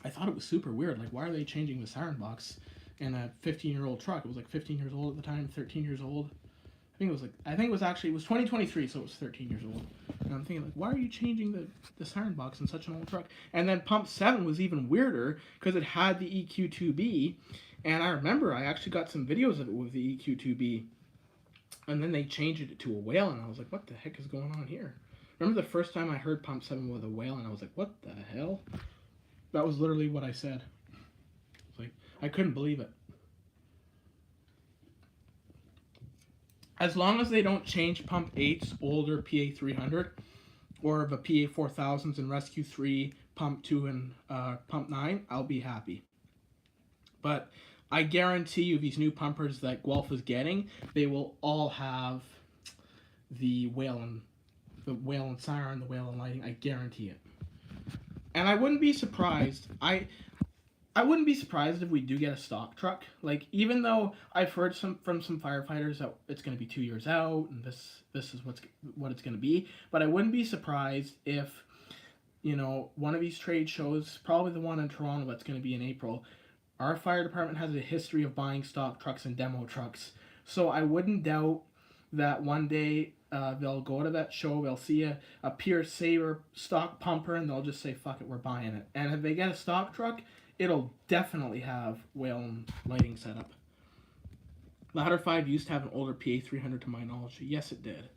I thought it was super weird, like why are they changing the siren box in a 15-year-old truck? It was like 15 years old at the time, 13 years old. I think it was 2023, so it was 13 years old. And I'm thinking, like, why are you changing the siren box in such an old truck? And then Pump 7 was even weirder because it had the EQ2B. And I remember I actually got some videos of it with the EQ2B. And then they changed it to a whale, and I was like, what the heck is going on here? Remember the first time I heard Pump 7 with a whale, and I was like, what the hell? That was literally what I said. It's like, I couldn't believe it. As long as they don't change Pump 8's older PA300 or the PA4000s in Rescue 3, Pump 2, and Pump 9, I'll be happy. But I guarantee you these new pumpers that Guelph is getting, they will all have the Whalen siren, the Whalen lighting. I guarantee it. And I wouldn't be surprised. I wouldn't be surprised if we do get a stock truck. Like, even though I've heard from some firefighters that it's going to be 2 years out and this is what it's going to be, but I wouldn't be surprised if, you know, one of these trade shows, probably the one in Toronto that's going to be in April, our fire department has a history of buying stock trucks and demo trucks. So I wouldn't doubt that one day they'll go to that show, they'll see a Pierce Saber stock pumper, and they'll just say, fuck it, we're buying it. And if they get a stock truck, it'll definitely have Whalen lighting setup. Ladder 5 used to have an older PA300 to my knowledge. Yes, it did.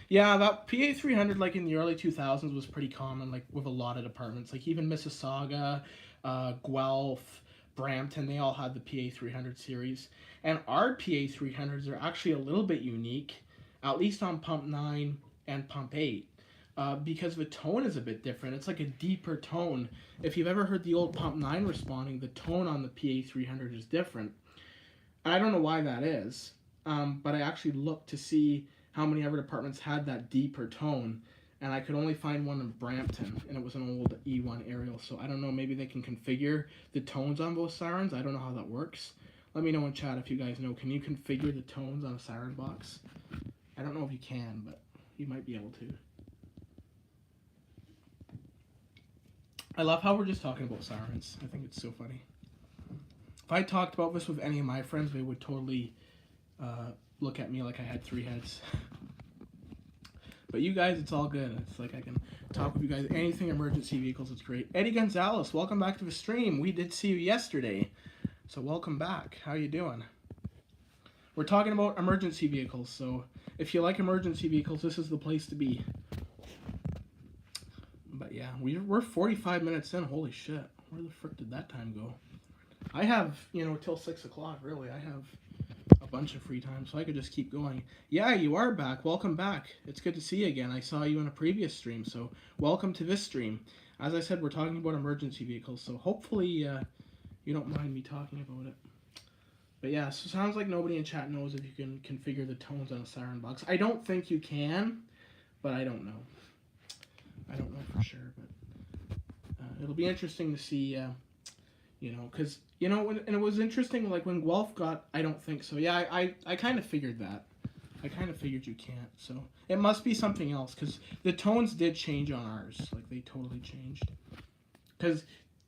Yeah, that PA300, like in the early 2000s, was pretty common, like with a lot of departments. Like even Mississauga, Guelph, Brampton, they all had the PA300 series. And our PA300s are actually a little bit unique, at least on Pump 9 and Pump 8. Because the tone is a bit different. It's like a deeper tone. If you've ever heard the old Pump 9 responding, the tone on the PA300 is different. And I don't know why that is, but I actually looked to see how many other departments had that deeper tone, and I could only find one in Brampton, and it was an old E1 aerial, so I don't know, maybe they can configure the tones on both sirens. I don't know how that works. Let me know in chat if you guys know. Can you configure the tones on a siren box? I don't know if you can, but you might be able to. I love how we're just talking about sirens. I think it's so funny. If I talked about this with any of my friends, they would totally look at me like I had 3 heads. But you guys, it's all good. It's like I can talk with you guys. Anything emergency vehicles, it's great. Eddie Gonzalez, welcome back to the stream. We did see you yesterday, so welcome back. How you doing? We're talking about emergency vehicles, so if you like emergency vehicles, this is the place to be. But yeah, we're 45 minutes in. Holy shit. Where the frick did that time go? I have, till 6 o'clock, really. I have a bunch of free time, so I could just keep going. Yeah, you are back. Welcome back. It's good to see you again. I saw you in a previous stream, so welcome to this stream. As I said, we're talking about emergency vehicles, so hopefully you don't mind me talking about it. But yeah, so sounds like nobody in chat knows if you can configure the tones on a siren box. I don't think you can, but I don't know. I don't know for sure, but it'll be interesting to see, because, and it was interesting, like, when Guelph got, I don't think so. Yeah, I kind of figured that. I kind of figured you can't, so it must be something else, because the tones did change on ours. Like, they totally changed. Because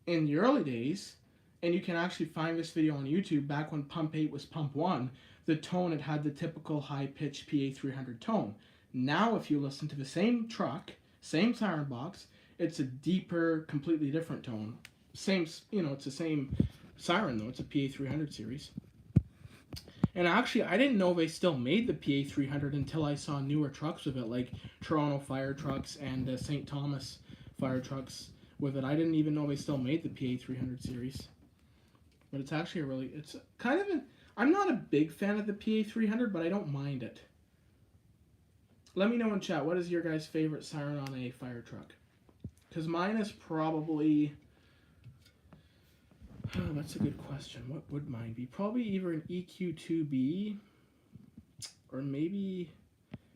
in the early days, and you can actually find this video on YouTube, back when Pump 8 was Pump 1, the tone, it had the typical high-pitched PA300 tone. Now, if you listen to the same truck, same siren box, it's a deeper, completely different tone. Same, it's the same siren, though. It's a PA300 series. And actually, I didn't know they still made the PA300 until I saw newer trucks with it, like Toronto fire trucks and St. Thomas fire trucks with it. I didn't even know they still made the PA300 series. But it's actually it's kind of I'm not a big fan of the PA300, but I don't mind it. Let me know in chat, what is your guys' favorite siren on a fire truck? Because mine is probably... Oh, that's a good question. What would mine be? Probably either an EQ2B or maybe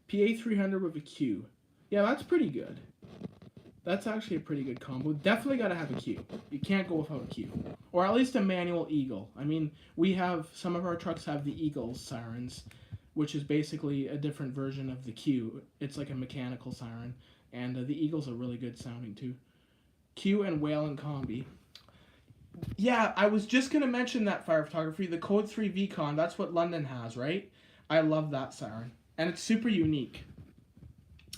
PA300 with a Q. Yeah, that's pretty good. That's actually a pretty good combo. Definitely got to have a Q. You can't go without a Q. Or at least a manual Eagle. I mean, some of our trucks have the Eagle sirens, which is basically a different version of the Q. It's like a mechanical siren. And the Eagles are really good sounding too. Q and Whalen Combi. Yeah, I was just going to mention that fire photography. The Code 3 VCon, that's what London has, right? I love that siren. And it's super unique.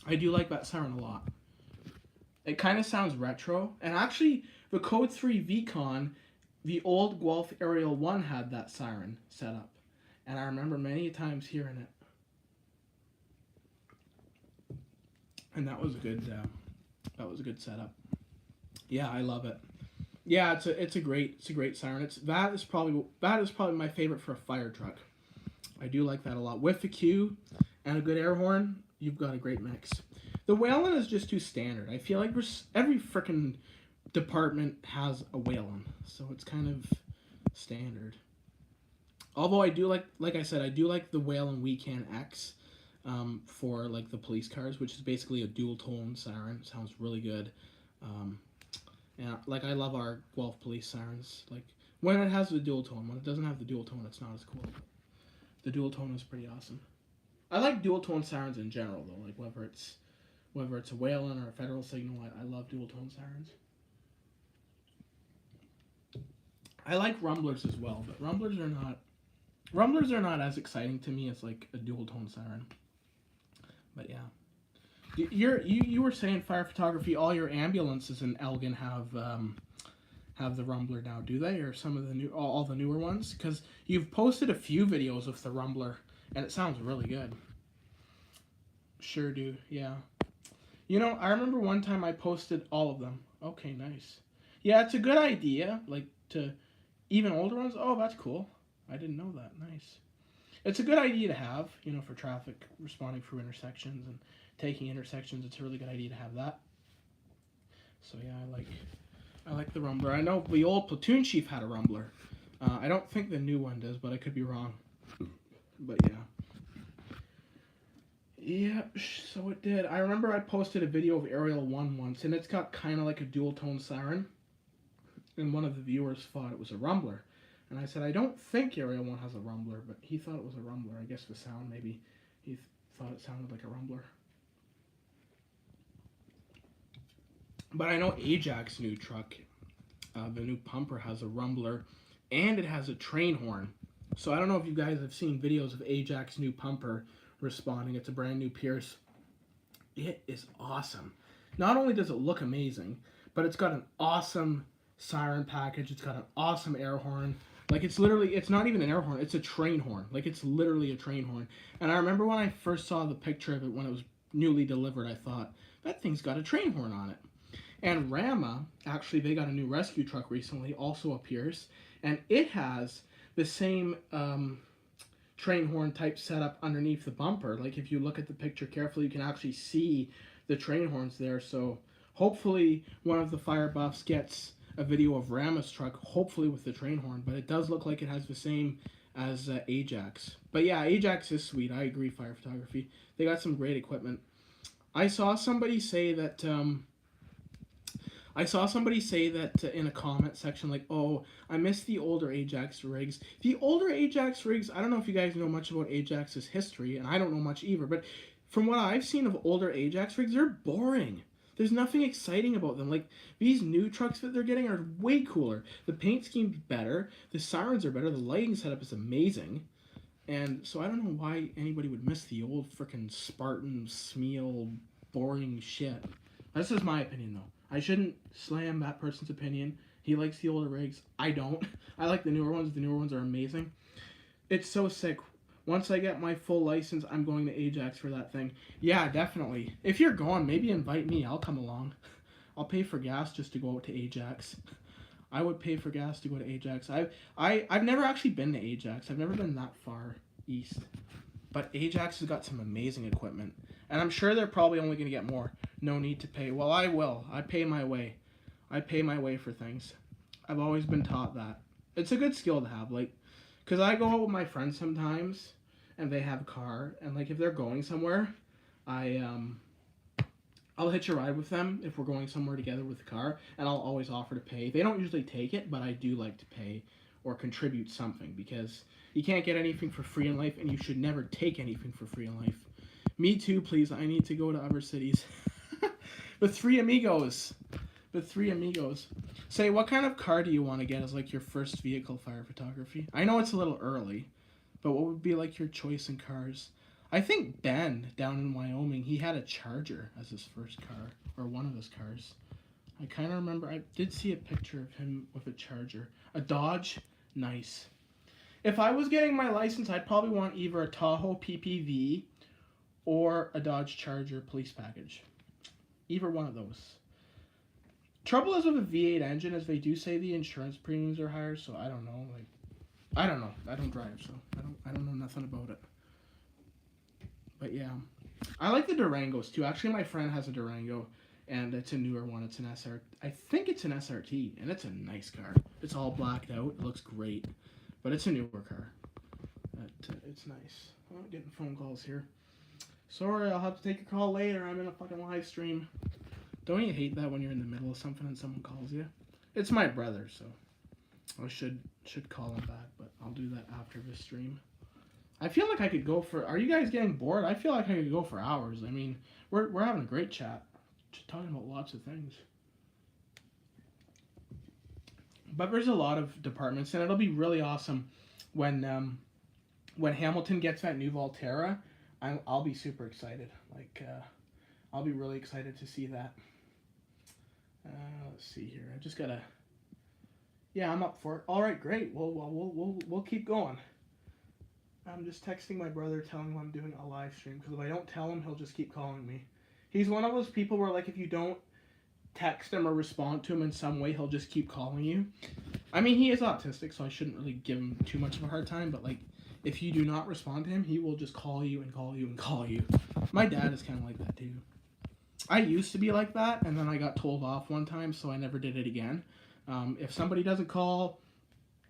I do like that siren a lot. It kind of sounds retro. And actually, the Code 3 VCon, the old Guelph Aerial 1 had that siren set up. And I remember many times hearing it. And that was a good setup. Yeah, I love it. Yeah, it's a great siren. That is probably my favorite for a fire truck. I do like that a lot. With the Q and a good air horn, you've got a great mix. The Whalen is just too standard. I feel like every frickin' department has a Whalen, so it's kind of standard. Although I do like I said, I do like the Whalen Wecan X for like the police cars, which is basically a dual tone siren. It sounds really good. And like I love our Guelph police sirens. Like when it has the dual tone. When it doesn't have the dual tone, it's not as cool. The dual tone is pretty awesome. I like dual tone sirens in general though. Like whether it's a Whalen or a Federal Signal, I love dual tone sirens. I like rumblers as well, but rumblers are not as exciting to me as like a dual tone siren. But yeah. You were saying fire photography, all your ambulances in Elgin have the rumbler now, do they? Or some of the all the newer ones? Because you've posted a few videos with the rumbler, and it sounds really good. Sure do, yeah. I remember one time I posted all of them. Okay, nice. Yeah, it's a good idea, like, to even older ones. Oh, that's cool. I didn't know that. Nice. It's a good idea to have, for traffic responding through intersections and taking intersections. It's a really good idea to have that. So yeah, I like the rumbler. I know the old platoon chief had a rumbler. I don't think the new one does, but I could be wrong. But yeah. Yeah, so it did. I remember I posted a video of Aerial 1 once, and it's got kind of like a dual tone siren. And one of the viewers thought it was a rumbler. And I said, I don't think Area 1 has a rumbler, but he thought it was a rumbler. I guess the sound, maybe he thought it sounded like a rumbler. But I know Ajax's new truck, the new pumper, has a rumbler, and it has a train horn. So I don't know if you guys have seen videos of Ajax's new pumper responding. It's a brand new Pierce. It is awesome. Not only does it look amazing, but it's got an awesome siren package. It's got an awesome air horn. Like, it's literally, it's not even an air horn, it's a train horn. Like, it's literally a train horn. And I remember when I first saw the picture of it when it was newly delivered, I thought, that thing's got a train horn on it. And Rama, actually, they got a new rescue truck recently, also a Pierce, and it has the same train horn type setup underneath the bumper. Like, if you look at the picture carefully, you can actually see the train horns there. So hopefully one of the fire buffs gets a video of Rama's truck, hopefully with the train horn, but it does look like it has the same as Ajax. But yeah, Ajax is sweet. I agree, Fire Photography. They got some great equipment. I saw somebody say that in a comment section, like, oh, I miss the older Ajax rigs. The older Ajax rigs, I don't know if you guys know much about Ajax's history, and I don't know much either, but from what I've seen of older Ajax rigs, they're boring. There's nothing exciting about them. Like, these new trucks that they're getting are way cooler. The paint scheme's better. The sirens are better. The lighting setup is amazing. And so I don't know why anybody would miss the old frickin' Spartan, Smeal, boring shit. That's just my opinion, though. I shouldn't slam that person's opinion. He likes the older rigs. I don't. I like the newer ones. The newer ones are amazing. It's so sick. Once I get my full license, I'm going to Ajax for that thing. Yeah, definitely. If you're going, maybe invite me. I'll come along. I'll pay for gas just to go out to Ajax. I would pay for gas to go to Ajax. I've never actually been to Ajax. I've never been that far east. But Ajax has got some amazing equipment. And I'm sure they're probably only going to get more. No need to pay. Well, I will. I pay my way. I pay my way for things. I've always been taught that. It's a good skill to have. Like, because I go out with my friends sometimes, and they have a car, and like if they're going somewhere, I'll hitch a ride with them if we're going somewhere together with the car, and I'll always offer to pay. They don't usually take it, but I do like to pay or contribute something, because you can't get anything for free in life, and you should never take anything for free in life. Me too, please. I need to go to other cities. The three amigos. The three amigos. Say, what kind of car do you want to get as like your first vehicle, Fire Photography? I know it's a little early, but what would be like your choice in cars? I think Ben down in Wyoming, he had a Charger as his first car, or one of his cars. I kind of remember, I did see a picture of him with a Charger. A Dodge? Nice. If I was getting my license, I'd probably want either a Tahoe PPV or a Dodge Charger police package. Either one of those. Trouble is with a V8 engine, as they do say the insurance premiums are higher, so I don't know. Like, I don't know. I don't drive, so I don't know nothing about it. But yeah, I like the Durangos too. Actually, my friend has a Durango, and it's a newer one. It's an SR. I think it's an SRT, and it's a nice car. It's all blacked out. It looks great, but it's a newer car. But it's nice. I'm getting phone calls here. Sorry, I'll have to take your call later. I'm in a fucking live stream. Don't you hate that when you're in the middle of something and someone calls you? It's my brother, so I should call him back, but I'll do that after this stream. I feel like I could go for... Are you guys getting bored? I feel like I could go for hours. I mean, we're having a great chat. Just talking about lots of things. But there's a lot of departments, and it'll be really awesome when Hamilton gets that new Volterra. I'll be super excited. Like, I'll be really excited to see that. Let's see here. I just gotta... Yeah, I'm up for it. All right, great. We'll keep going. I'm just texting my brother, telling him I'm doing a live stream, because if I don't tell him, he'll just keep calling me. He's one of those people where, like, if you don't text him or respond to him in some way, he'll just keep calling you. I mean, he is autistic, so I shouldn't really give him too much of a hard time, but, like, if you do not respond to him, he will just call you and call you and call you. My dad is kind of like that, too. I used to be like that, and then I got told off one time, so I never did it again. If somebody doesn't call,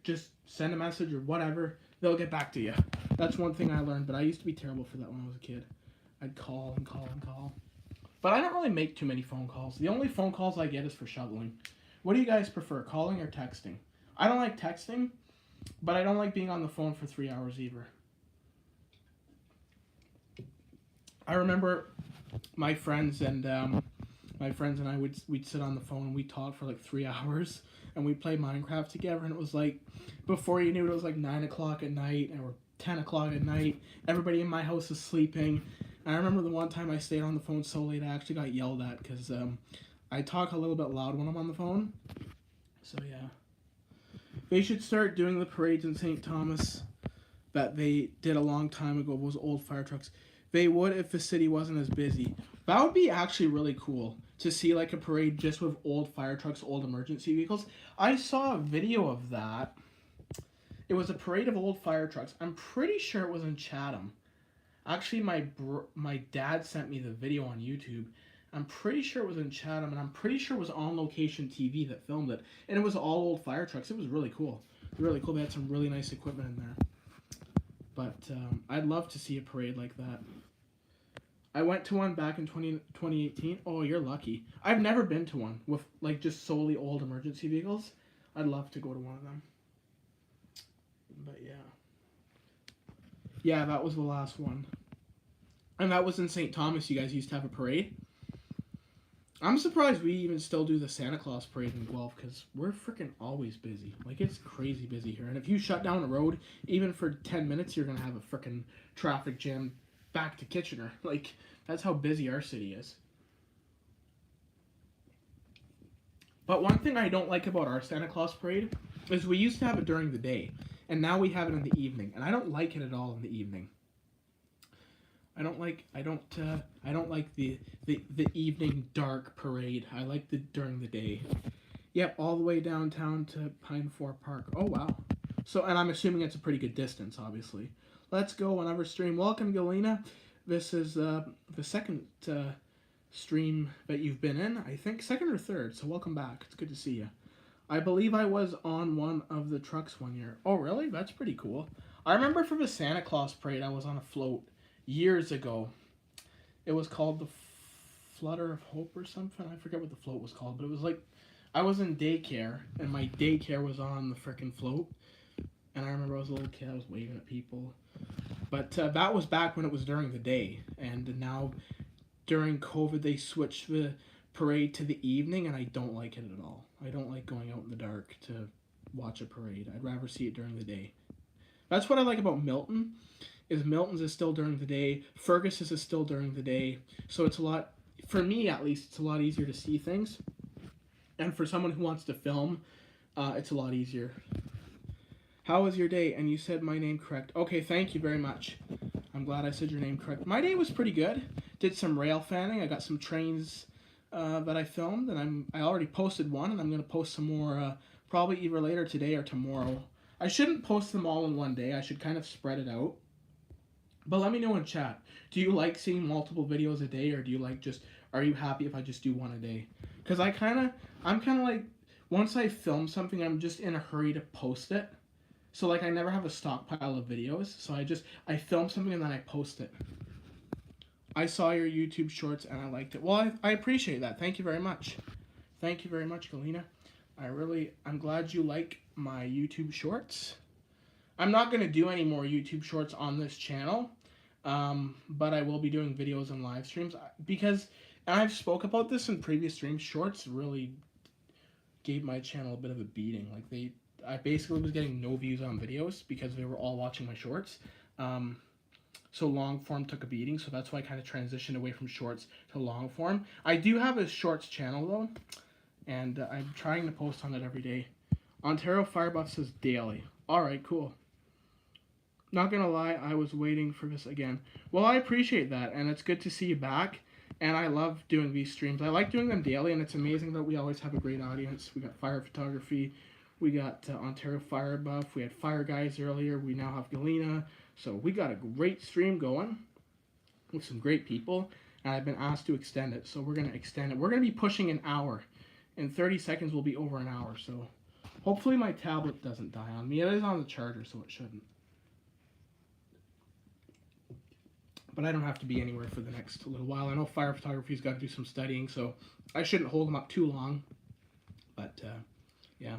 just send a message or whatever. They'll get back to you. That's one thing I learned, but I used to be terrible for that when I was a kid. I'd call and call and call. But I don't really make too many phone calls. The only phone calls I get is for shoveling. What do you guys prefer, calling or texting? I don't like texting But I don't like being on the phone for 3 hours either. I remember my friends and I we'd sit on the phone and we'd talk for like 3 hours and we'd play Minecraft together, and it was like before you knew it was like 9 o'clock at night or 10 o'clock at night. Everybody in my house is sleeping. And I remember the one time I stayed on the phone so late I actually got yelled at because I talk a little bit loud when I'm on the phone. So yeah, they should start doing the parades in St. Thomas that they did a long time ago. Those old fire trucks. They would if the city wasn't as busy. That would be actually really cool to see like a parade just with old fire trucks, old emergency vehicles. I saw a video of that. It was a parade of old fire trucks. I'm pretty sure it was in Chatham. Actually, my dad sent me the video on YouTube. I'm pretty sure it was in Chatham, and I'm pretty sure it was on location TV that filmed it. And it was all old fire trucks. It was really cool. Really cool. They had some really nice equipment in there. But I'd love to see a parade like that. I went to one back in 2018. Oh, you're lucky. I've never been to one with like just solely old emergency vehicles. I'd love to go to one of them. But yeah. Yeah, that was the last one. And that was in St. Thomas. You guys used to have a parade. I'm surprised we even still do the Santa Claus parade in Guelph because we're freaking always busy. Like, it's crazy busy here. And if you shut down a road, even for 10 minutes, you're going to have a freaking traffic jam back to Kitchener. Like, that's how busy our city is. But one thing I don't like about our Santa Claus parade is we used to have it during the day. And now we have it in the evening. And I don't like it at all in the evening. I don't like the evening dark parade. I like the during the day. Yep, all the way downtown to Pine Fort Park. Oh wow. So, and I'm assuming it's a pretty good distance, obviously. Let's go another stream. Welcome, Galena. This is the second stream that you've been in. I think second or third. So welcome back. It's good to see you. I believe I was on one of the trucks one year. Oh really? That's pretty cool. I remember for the Santa Claus parade, I was on a float years ago. It was called the Flutter of Hope or something. I forget what the float was called, but it was like I was in daycare and my daycare was on the freaking float. And I remember I was a little kid, I was waving at people. But that was back when it was during the day. And now during COVID, they switched the parade to the evening, and I don't like it at all. I don't like going out in the dark to watch a parade. I'd rather see it during the day. That's what I like about Milton. Is Milton's is still during the day. Fergus's is still during the day. So it's a lot, for me at least, it's a lot easier to see things. And for someone who wants to film, it's a lot easier. How was your day? And you said my name correct. Okay, thank you very much. I'm glad I said your name correct. My day was pretty good. Did some rail fanning. I got some trains that I filmed, and I already posted one, and I'm going to post some more probably either later today or tomorrow. I shouldn't post them all in one day. I should kind of spread it out. But let me know in chat. Do you like seeing multiple videos a day, or do you like are you happy if I just do one a day? Because I'm kind of like, once I film something, I'm just in a hurry to post it. So like I never have a stockpile of videos. So I film something and then I post it. I saw your YouTube shorts and I liked it. Well, I appreciate that. Thank you very much. Thank you very much, Galena. I'm glad you like my YouTube shorts. I'm not going to do any more YouTube shorts on this channel, but I will be doing videos and live streams because, and I've spoke about this in previous streams, shorts really gave my channel a bit of a beating. Like I basically was getting no views on videos because they were all watching my shorts. So long form took a beating, so that's why I kind of transitioned away from shorts to long form. I do have a shorts channel though, and I'm trying to post on it every day. Ontario Firebuff says daily. Alright, cool. Not gonna lie, I was waiting for this again. Well, I appreciate that, and it's good to see you back, and I love doing these streams. I like doing them daily, and it's amazing that we always have a great audience. We got fire photography, we got Ontario Fire Buff, we had Fire Guys earlier, we now have Galena. So we got a great stream going with some great people, and I've been asked to extend it, so we're going to extend it. We're going to be pushing an hour. In 30 seconds, we'll be over an hour, so hopefully my tablet doesn't die on me. It is on the charger, so it shouldn't. But I don't have to be anywhere for the next little while. I know fire photography's got to do some studying, so I shouldn't hold them up too long. But, yeah.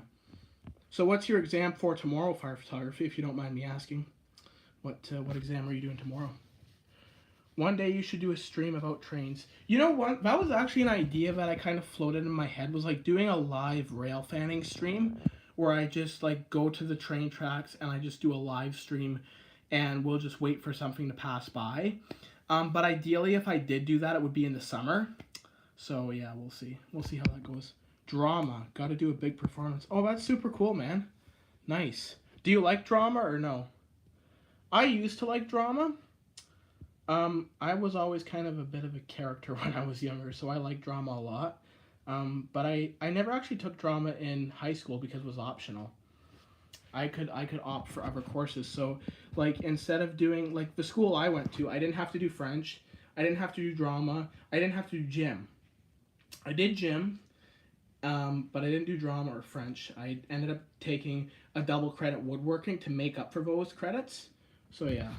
So what's your exam for tomorrow, fire photography, if you don't mind me asking? What exam are you doing tomorrow? One day you should do a stream about trains. You know what? That was actually an idea that I kind of floated in my head, was like doing a live rail fanning stream where I just like go to the train tracks and I just do a live stream and we'll just wait for something to pass by. But ideally, if I did do that, it would be in the summer. So yeah, we'll see. We'll see how that goes. Drama. Got to do a big performance. Oh, that's super cool, man. Nice. Do you like drama or no? I used to like drama. I was always kind of a bit of a character when I was younger, so I like drama a lot. But I never actually took drama in high school because it was optional. I could opt for other courses. So like instead of doing like the school I went to, I didn't have to do French, I didn't have to do drama, I didn't have to do gym. I did gym, but I didn't do drama or French. I ended up taking a double credit woodworking to make up for those credits. So yeah.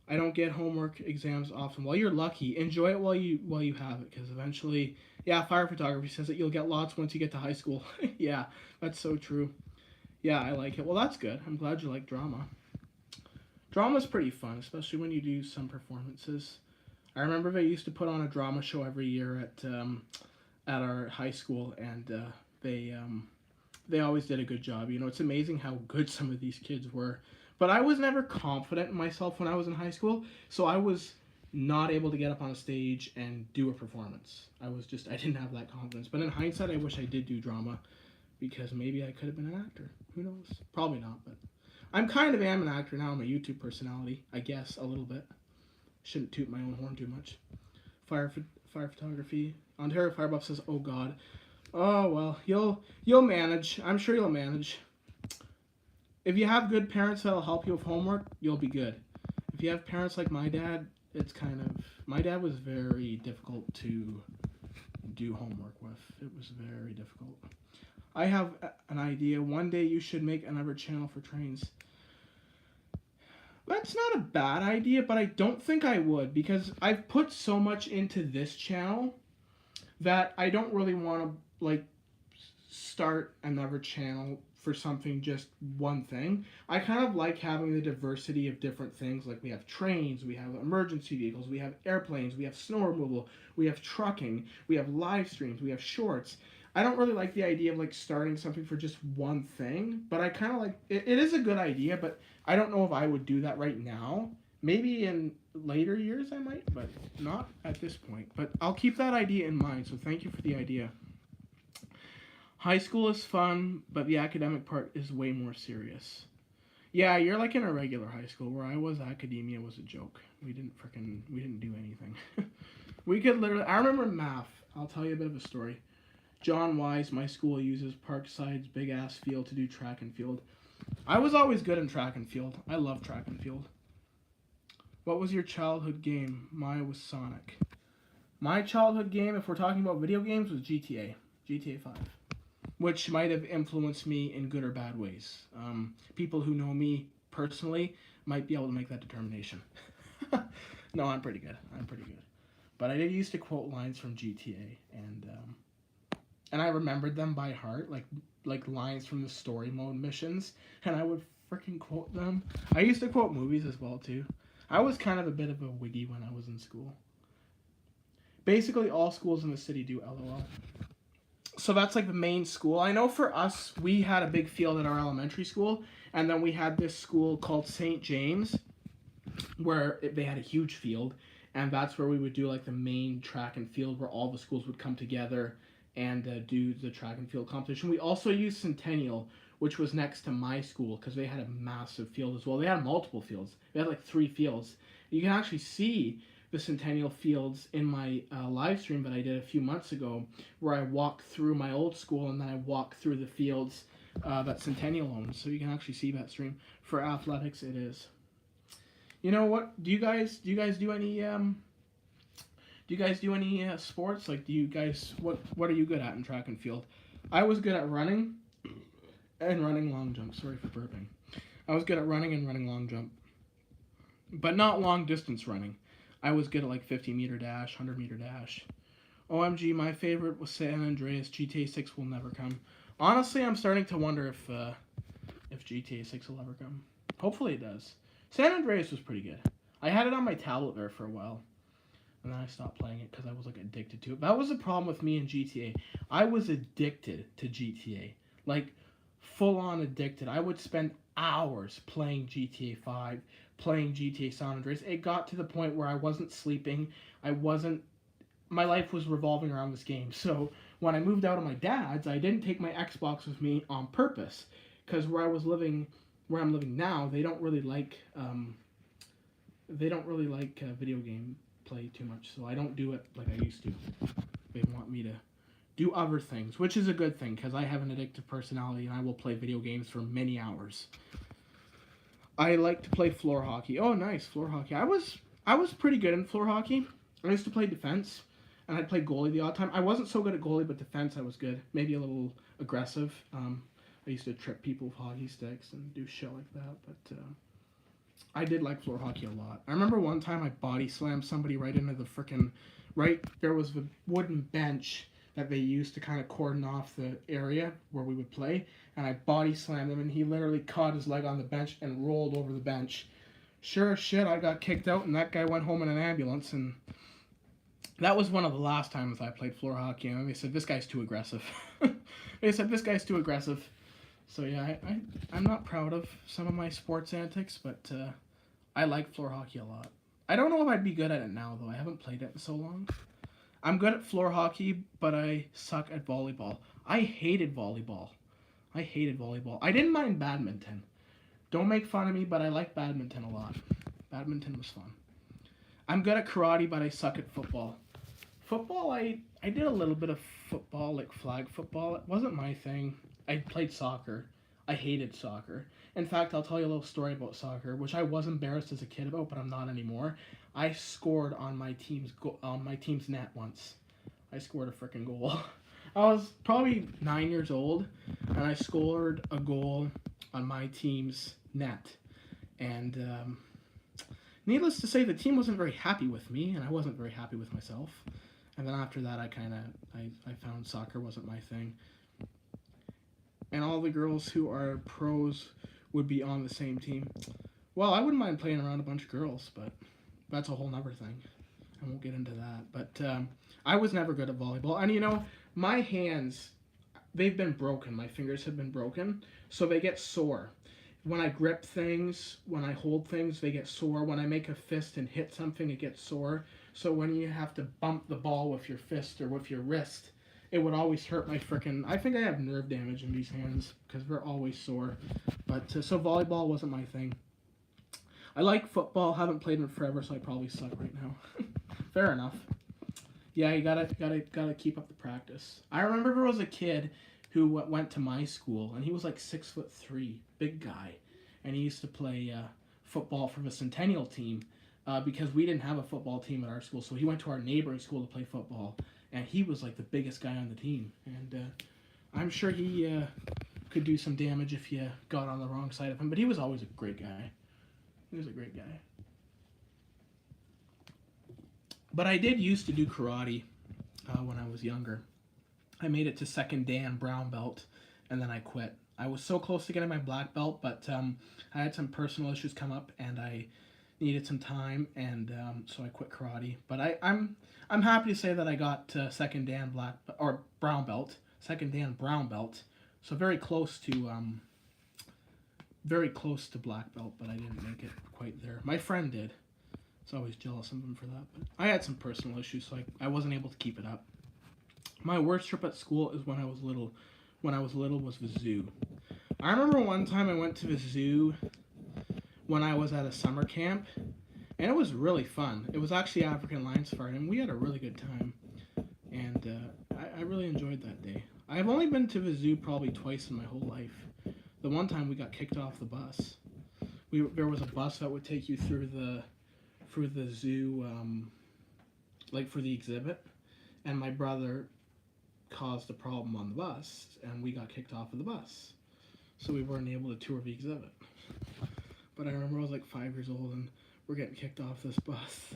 I don't get homework exams often. Well, you're lucky. Enjoy it while you have it, because eventually, yeah, fire photography says that you'll get lots once you get to high school. Yeah, that's so true. Yeah, I like it. Well, that's good. I'm glad you like drama. Drama's pretty fun, especially when you do some performances. I remember they used to put on a drama show every year at our high school, and they always did a good job. You know, it's amazing how good some of these kids were. But I was never confident in myself when I was in high school, so I was not able to get up on a stage and do a performance. I didn't have that confidence. But in hindsight, I wish I did do drama, because maybe I could have been an actor. Who knows? Probably not, but I'm kind of am an actor now. I'm a YouTube personality, I guess, a little bit. Shouldn't toot my own horn too much. Fire photography. Ontario Firebuff says, "Oh God." Oh well, you'll manage. I'm sure you'll manage. If you have good parents that'll help you with homework, you'll be good. If you have parents like my dad, it's kind of... My dad was very difficult to do homework with. It was very difficult. I have an idea. One day you should make another channel for trains. That's not a bad idea, but I don't think I would, because I've put so much into this channel that I don't really want to, like, start another channel for something, just one thing. I kind of like having the diversity of different things. Like we have trains, we have emergency vehicles, we have airplanes, we have snow removal, we have trucking, we have live streams, we have shorts. I don't really like the idea of like starting something for just one thing, but I kind of like it. It is a good idea, but I don't know if I would do that right now. Maybe in later years I might, but not at this point. But I'll keep that idea in mind, so thank you for the idea. High school is fun, but the academic part is way more serious. Yeah, you're like in a regular high school. Where I was, academia was a joke. We didn't do anything. We could literally... I remember math. I'll tell you a bit of a story. John Wise, my school, uses Parkside's big-ass field to do track and field. I was always good in track and field. I love track and field. What was your childhood game? Mine was Sonic. My childhood game, if we're talking about video games, was GTA. GTA 5. Which might have influenced me in good or bad ways. People who know me personally might be able to make that determination. No, I'm pretty good. But I did used to quote lines from GTA, and I remembered them by heart, like lines from the story mode missions, and I would freaking quote them. I used to quote movies as well too. I was kind of a bit of a wiggy when I was in school. Basically, all schools in the city do LOL. So that's like the main school. I know for us, we had a big field at our elementary school, and then we had this school called St. James, where they had a huge field, and that's where we would do like the main track and field, where all the schools would come together and do the track and field competition. We also used Centennial, which was next to my school, because they had a massive field as well. They had multiple fields. They had like 3 fields. You can actually see the Centennial fields in my live stream that I did a few months ago, where I walked through my old school and then I walked through the fields that Centennial owns. So you can actually see that stream. For athletics, it is. You know what? Do you guys do any sports? Like, what are you good at in track and field? I was good at running and running long jump. Sorry for burping. I was good at running and running long jump, but not long distance running. I was good at like 50-meter dash, 100-meter dash. OMG, my favorite was San Andreas. GTA 6 will never come. Honestly, I'm starting to wonder if GTA 6 will ever come. Hopefully it does. San Andreas was pretty good. I had it on my tablet there for a while, and then I stopped playing it because I was like addicted to it. That was the problem with me in GTA. I was addicted to GTA, like full on addicted. I would spend hours playing GTA 5, playing GTA San Andreas. It got to the point where I wasn't sleeping. I wasn't. My life was revolving around this game. So when I moved out of my dad's, I didn't take my Xbox with me on purpose, because where I'm living now, they don't really like video game play too much. So I don't do it like I used to. They want me to do other things, which is a good thing because I have an addictive personality and I will play video games for many hours. I like to play floor hockey. Oh, nice, floor hockey. I was pretty good in floor hockey. I used to play defense, and I'd play goalie the odd time. I wasn't so good at goalie, but defense I was good. Maybe a little aggressive. I used to trip people with hockey sticks and do shit like that, but I did like floor hockey a lot. I remember one time I body slammed somebody right into the frickin' right. There was the wooden bench that they used to kind of cordon off the area where we would play, and I body slammed him, and he literally caught his leg on the bench and rolled over the bench. Sure as shit, I got kicked out, and that guy went home in an ambulance, and that was one of the last times I played floor hockey, and they said, this guy's too aggressive. They said, this guy's too aggressive. So yeah, I'm not proud of some of my sports antics, but I like floor hockey a lot. I don't know if I'd be good at it now, though. I haven't played it in so long. I'm good at floor hockey, but I suck at volleyball. I hated volleyball. I didn't mind badminton. Don't make fun of me, but I like badminton a lot. Badminton was fun. I'm good at karate, but I suck at football. Football, I did a little bit of football, like flag football. It wasn't my thing. I played soccer. I hated soccer. In fact, I'll tell you a little story about soccer, which I was embarrassed as a kid about, but I'm not anymore. I scored on my team's net once. I scored a freaking goal. I was probably 9 years old, and I scored a goal on my team's net. And needless to say, the team wasn't very happy with me, and I wasn't very happy with myself. And then after that, I found soccer wasn't my thing. And all the girls who are pros would be on the same team. Well, I wouldn't mind playing around a bunch of girls, but that's a whole nother thing. I won't get into that. But I was never good at volleyball. And, you know, my hands, they've been broken. My fingers have been broken, so they get sore. When I grip things, when I hold things, they get sore. When I make a fist and hit something, it gets sore. So when you have to bump the ball with your fist or with your wrist, it would always hurt my frickin'... I think I have nerve damage in these hands because they're always sore. But so volleyball wasn't my thing. I like football. Haven't played in it forever, so I probably suck right now. Fair enough. Yeah, you gotta keep up the practice. I remember there was a kid who went to my school, and he was like 6'3", big guy, and he used to play football for the Centennial team because we didn't have a football team at our school, so he went to our neighboring school to play football. And he was like the biggest guy on the team. And I'm sure he could do some damage if you got on the wrong side of him. But he was always a great guy. He was a great guy. But I did used to do karate when I was younger. I made it to second Dan brown belt, and then I quit. I was so close to getting my black belt, but I had some personal issues come up, and I needed some time, and so I quit karate. But I'm happy to say that I got second Dan brown belt, second Dan brown belt. So very close to black belt, but I didn't make it quite there. My friend did. So I was jealous of him for that. But I had some personal issues, so I wasn't able to keep it up. My worst trip at school is when I was little. When I was little was the zoo. I remember one time I went to the zoo when I was at a summer camp, and it was really fun. It was actually African Lion Safari, and we had a really good time. And I really enjoyed that day. I've only been to the zoo probably twice in my whole life. The one time we got kicked off the bus. There was a bus that would take you through the zoo, like for the exhibit, and my brother caused a problem on the bus, and we got kicked off of the bus. So we weren't able to tour the exhibit. But I remember I was like 5 years old, and we're getting kicked off this bus.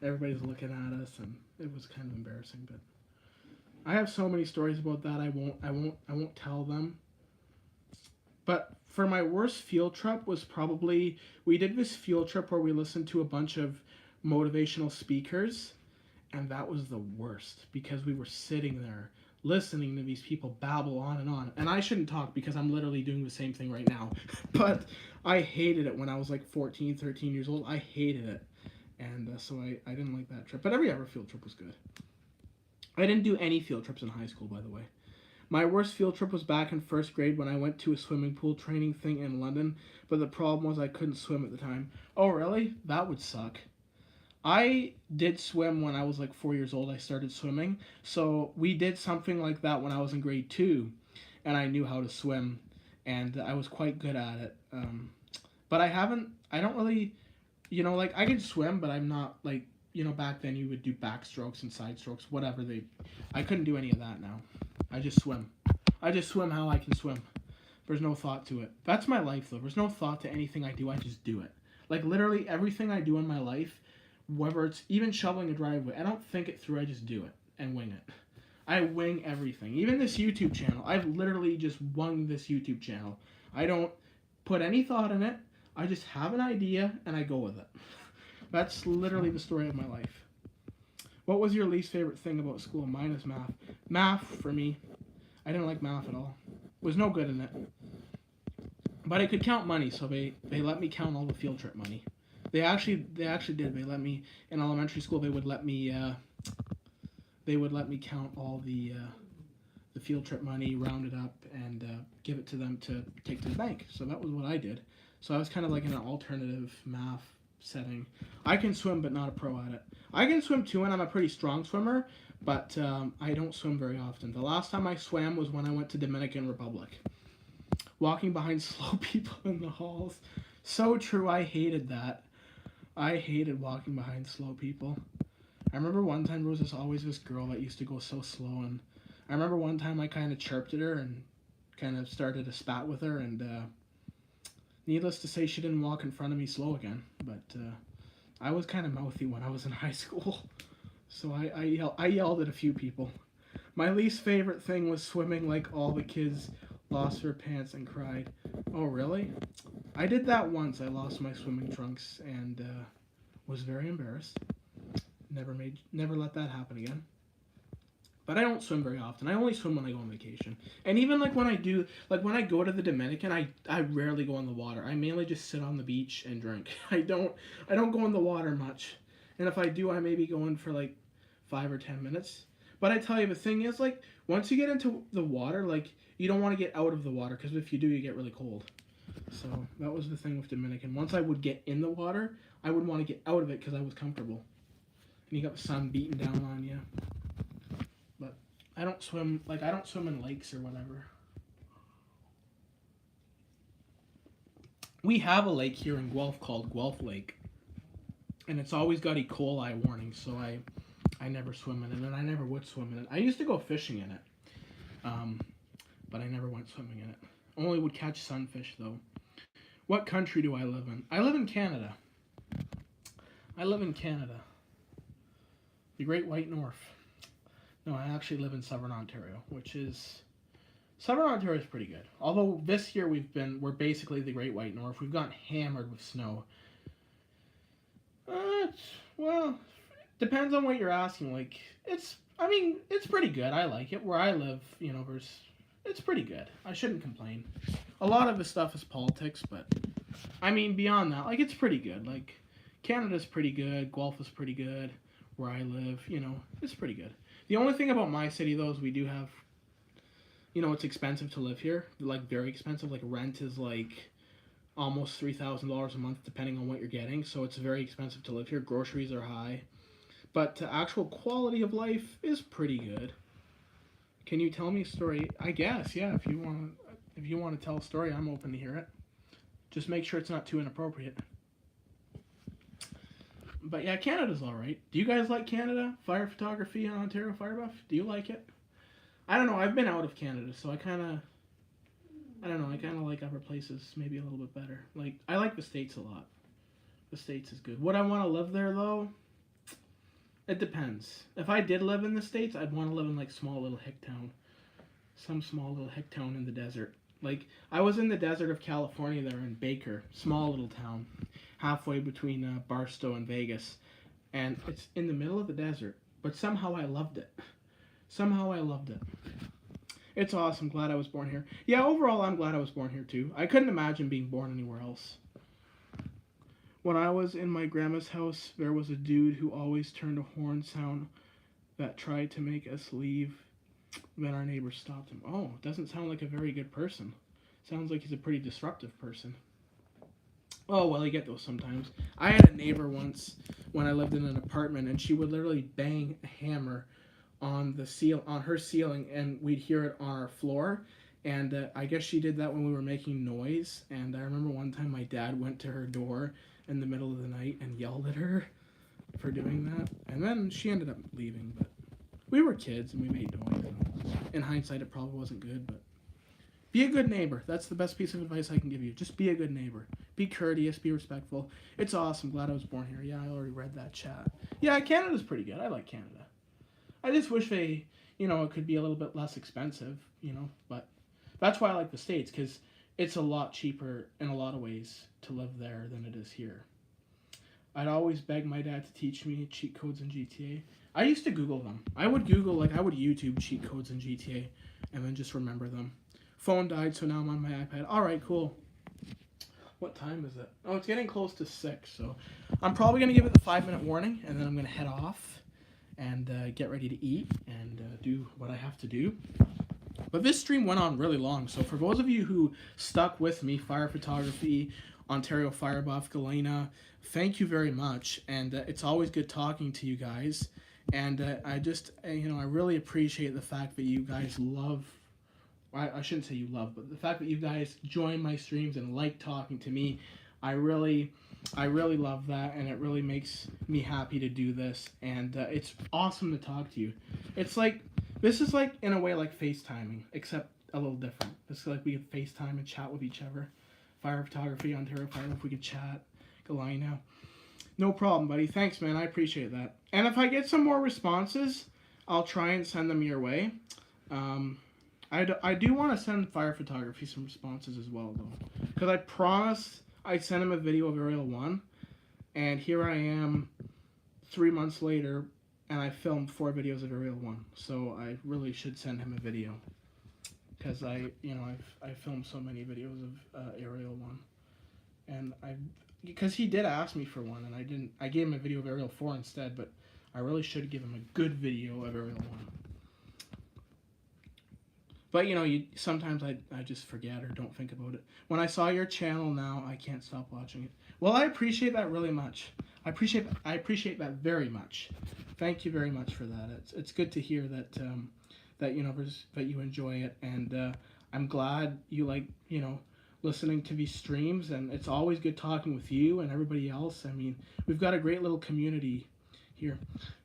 Everybody's looking at us, and it was kind of embarrassing, but I have so many stories about that. I won't tell them. But for my worst field trip was probably we did this field trip where we listened to a bunch of motivational speakers, and that was the worst because we were sitting there listening to these people babble on and on. And I shouldn't talk because I'm literally doing the same thing right now. But I hated it when I was like 14, 13 years old. I hated it. And so I didn't like that trip. But every other field trip was good. I didn't do any field trips in high school, by the way. My worst field trip was back in first grade when I went to a swimming pool training thing in London, but the problem was I couldn't swim at the time. Oh, really? That would suck. I did swim when I was like 4 years old. I started swimming. So we did something like that when I was in grade two, and I knew how to swim, and I was quite good at it. But I don't really, like I can swim, but I'm not like, back then you would do backstrokes and side strokes, whatever I couldn't do any of that now. I just swim. I just swim how I can swim. There's no thought to it. That's my life, though. There's no thought to anything I do. I just do it. Like, literally everything I do in my life, whether it's even shoveling a driveway, I don't think it through. I just do it and wing it. I wing everything. Even this YouTube channel. I've literally just wung this YouTube channel. I don't put any thought in it. I just have an idea, and I go with it. That's literally the story of my life. What was your least favorite thing about school? Mine is math. Math, for me, I didn't like math at all. Was no good in it. But I could count money, so they let me count all the field trip money. They actually did. They let me, in elementary school, they would let me count all the field trip money, round it up, and give it to them to take to the bank. So that was what I did. So I was kind of like in an alternative math setting. I can swim, but not a pro at it. I can swim too, and I'm a pretty strong swimmer, but I don't swim very often. The last time I swam was when I went to Dominican Republic. Walking behind slow people in the halls. So true, I hated that. I hated walking behind slow people. I remember one time there was always this girl that used to go so slow, and I remember one time I kind of chirped at her and kind of started to spat with her, and needless to say, she didn't walk in front of me slow again. But I was kind of mouthy when I was in high school, so I yelled at a few people. My least favorite thing was swimming like all the kids lost their pants and cried. Oh, really? I did that once. I lost my swimming trunks and was very embarrassed. Never let that happen again. But I don't swim very often. I only swim when I go on vacation. And even like when I go to the Dominican, I rarely go in the water. I mainly just sit on the beach and drink. I don't go in the water much. And if I do, I maybe go in for like 5 or 10 minutes. But I tell you, the thing is, like, once you get into the water, like, you don't want to get out of the water, because if you do, you get really cold. So that was the thing with Dominican. Once I would get in the water, I would want to get out of it because I was comfortable. And you got the sun beating down on you. But I don't swim in lakes or whatever. We have a lake here in Guelph called Guelph Lake. And it's always got E. coli warnings, so I never swim in it, and I never would swim in it. I used to go fishing in it, but I never went swimming in it. Only would catch sunfish, though. What country do I live in? I live in Canada. The Great White North. No, I actually live in Southern Ontario, Southern Ontario is pretty good. Although this year we're basically the Great White North. We've gotten hammered with snow. Well, depends on what you're asking. Like, it's pretty good. I like it. Where I live, it's pretty good. I shouldn't complain. A lot of the stuff is politics, but, beyond that, like, it's pretty good. Like, Canada's pretty good. Guelph is pretty good. Where I live, it's pretty good. The only thing about my city, though, is we do have, it's expensive to live here. Like, very expensive. Like, rent is, like, almost $3,000 a month, depending on what you're getting. So it's very expensive to live here. Groceries are high. But actual quality of life is pretty good. Can you tell me a story? I guess, yeah. If you want to tell a story, I'm open to hear it. Just make sure it's not too inappropriate. But yeah, Canada's all right. Do you guys like Canada? Fire photography and Ontario Fire Buff? Do you like it? I don't know. I've been out of Canada, so I kind of like other places maybe a little bit better. Like, I like the States a lot. The States is good. Would I want to live there, though? It depends. If I did live in the States, I'd want to live in like small little hick town. Some small little hick town in the desert. Like, I was in the desert of California there in Baker, small little town, halfway between Barstow and Vegas. And it's in the middle of the desert, but somehow I loved it. Somehow I loved it. It's awesome. Glad I was born here. Yeah, overall, I'm glad I was born here too. I couldn't imagine being born anywhere else. When I was in my grandma's house, there was a dude who always turned a horn sound that tried to make us leave. Then our neighbor stopped him. Oh, doesn't sound like a very good person. Sounds like he's a pretty disruptive person. Oh, well, I get those sometimes. I had a neighbor once when I lived in an apartment, and she would literally bang a hammer on her ceiling, and we'd hear it on our floor. And I guess she did that when we were making noise. And I remember one time my dad went to her door in the middle of the night and yelled at her for doing that. And then she ended up leaving, but we were kids and we made noise. In hindsight, it probably wasn't good, but be a good neighbor. That's the best piece of advice I can give you. Just be a good neighbor. Be courteous, be respectful. It's awesome. Glad I was born here. Yeah, I already read that chat. Yeah, Canada's pretty good. I like Canada. I just wish it could be a little bit less expensive, but that's why I like the States, because it's a lot cheaper in a lot of ways to live there than it is here. I'd always beg my dad to teach me cheat codes in GTA. I used to Google them. I would YouTube cheat codes in GTA and then just remember them. Phone died, so now I'm on my iPad. All right, cool. What time is it? Oh, it's getting close to 6, so I'm probably going to give it the 5-minute warning, and then I'm going to head off and get ready to eat and do what I have to do. But this stream went on really long, so for those of you who stuck with me, Fire Photography, Ontario Fire Buff, Galena, thank you very much, and it's always good talking to you guys. And I really appreciate the fact that you guys love, I shouldn't say you love, but the fact that you guys join my streams and like talking to me. I really love that, and it really makes me happy to do this, and it's awesome to talk to you. This is like, in a way, like FaceTiming, except a little different. It's like we could FaceTime and chat with each other. Fire Photography, Ontario Fire, if we could chat. Galena. No problem, buddy. Thanks, man. I appreciate that. And if I get some more responses, I'll try and send them your way. I do want to send Fire Photography some responses as well, though. Because I promised I'd send him a video of Aerial 1. And here I am 3 months later, and I filmed 4 videos of Aerial 1. So I really should send him a video. Because I filmed so many videos of Aerial 1. And because he did ask me for one, and I didn't. I gave him a video of Aerial 4 instead, but I really should give him a good video of Aerial 1. But sometimes I just forget or don't think about it. When I saw your channel now, I can't stop watching it. Well, I appreciate that really much. I appreciate that very much. Thank you very much for that. It's good to hear that that you enjoy it, and I'm glad you like listening to these streams, and it's always good talking with you and everybody else. I mean, we've got a great little community here.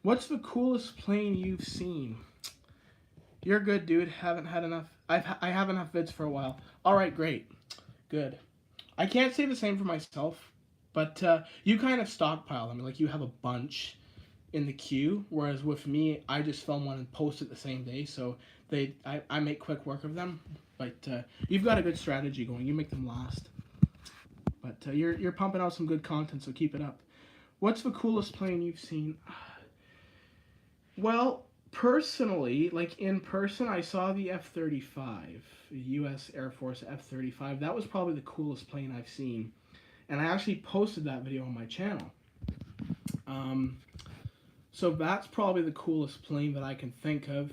What's the coolest plane you've seen? You're good, dude. Haven't had enough. I have enough vids for a while. All right, great. Good. I can't say the same for myself, but you kind of stockpile them. Like, you have a bunch in the queue, whereas with me, I just film one and post it the same day, so I make quick work of them. But you've got a good strategy going. You make them last. But you're pumping out some good content, so keep it up. What's the coolest plane you've seen? Well, personally, like in person, I saw the F-35, the U.S. Air Force F-35. That was probably the coolest plane I've seen. And I actually posted that video on my channel. So that's probably the coolest plane that I can think of.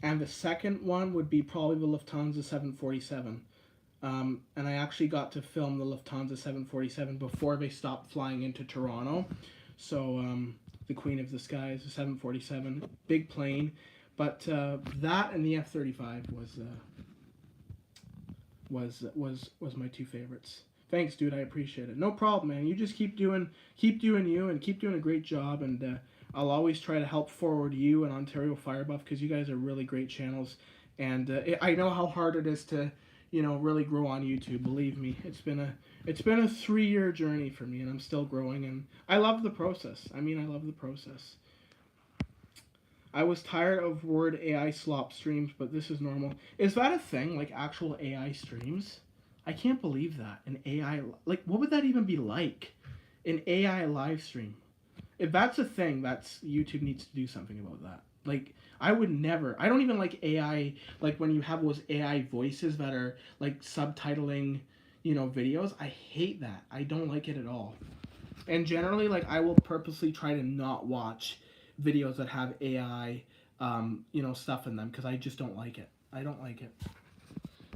And the second one would be probably the Lufthansa 747. And I actually got to film the Lufthansa 747 before they stopped flying into Toronto. So the Queen of the Skies, the 747, big plane. But that and the F-35 was my 2 favorites. Thanks, dude. I appreciate it. No problem, man. You just keep doing you and keep doing a great job. And I'll always try to help forward you and Ontario Fire Buff, because you guys are really great channels. And I know how hard it is to, really grow on YouTube. Believe me, it's been a 3-year journey for me, and I'm still growing. And I love the process. I love the process. I was tired of word AI slop streams, but this is normal. Is that a thing? Like actual AI streams? I can't believe that. An AI, like, what would that even be like? An AI live stream. If that's a thing, that's YouTube needs to do something about that. Like, I would never. I don't even like AI. Like when you have those AI voices that are like subtitling, videos. I hate that. I don't like it at all. And generally, like, I will purposely try to not watch videos that have AI, stuff in them because I just don't like it. I don't like it.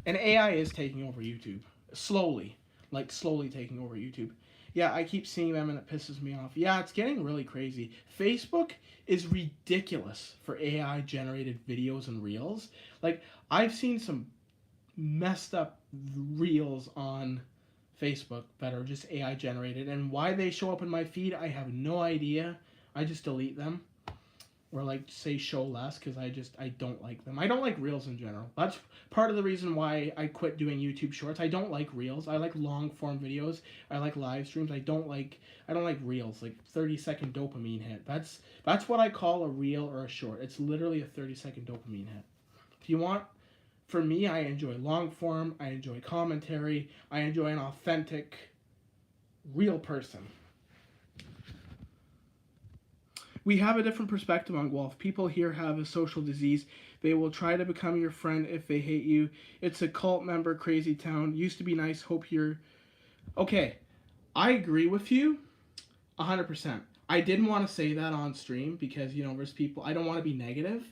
And AI is taking over YouTube slowly, like slowly taking over YouTube. Yeah, I keep seeing them and it pisses me off. Yeah, it's getting really crazy. Facebook is ridiculous for AI generated videos and reels. Like, I've seen some messed up reels on Facebook that are just AI generated, and why they show up in my feed, I have no idea. I just delete them or like say show less because I don't like them. I don't like reels in general. That's part of the reason why I quit doing YouTube Shorts. I don't like reels. I like long form videos. I like live streams. I don't like reels, like 30-second dopamine hit. That's what I call a reel or a short. It's literally a 30-second dopamine hit. If you want, for me, I enjoy long form. I enjoy commentary. I enjoy an authentic, real person. We have a different perspective on golf. People here have a social disease. They will try to become your friend if they hate you. It's a cult member, crazy town. Used to be nice. Hope you're... Okay, I agree with you 100%. I didn't want to say that on stream because, there's people... I don't want to be negative,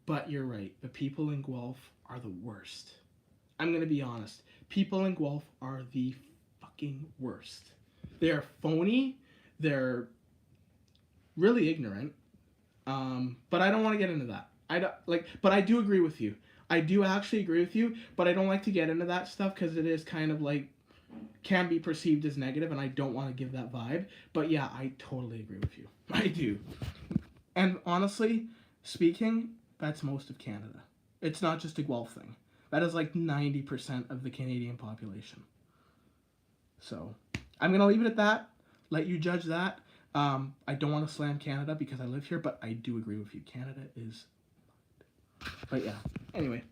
but you're right. The people in Guelph are the worst. I'm going to be honest. People in Guelph are the fucking worst. They're phony. They're really ignorant, but I don't want to get into that. But I do agree with you. I do actually agree with you, but I don't like to get into that stuff because it is kind of like can be perceived as negative, and I don't want to give that vibe. But yeah, I totally agree with you. I do. And honestly speaking, that's most of Canada. It's not just a Guelph thing. That is like 90% of the Canadian population. So I'm gonna leave it at that. Let you judge that. I don't want to slam Canada because I live here, but I do agree with you. Canada is... But yeah, anyway.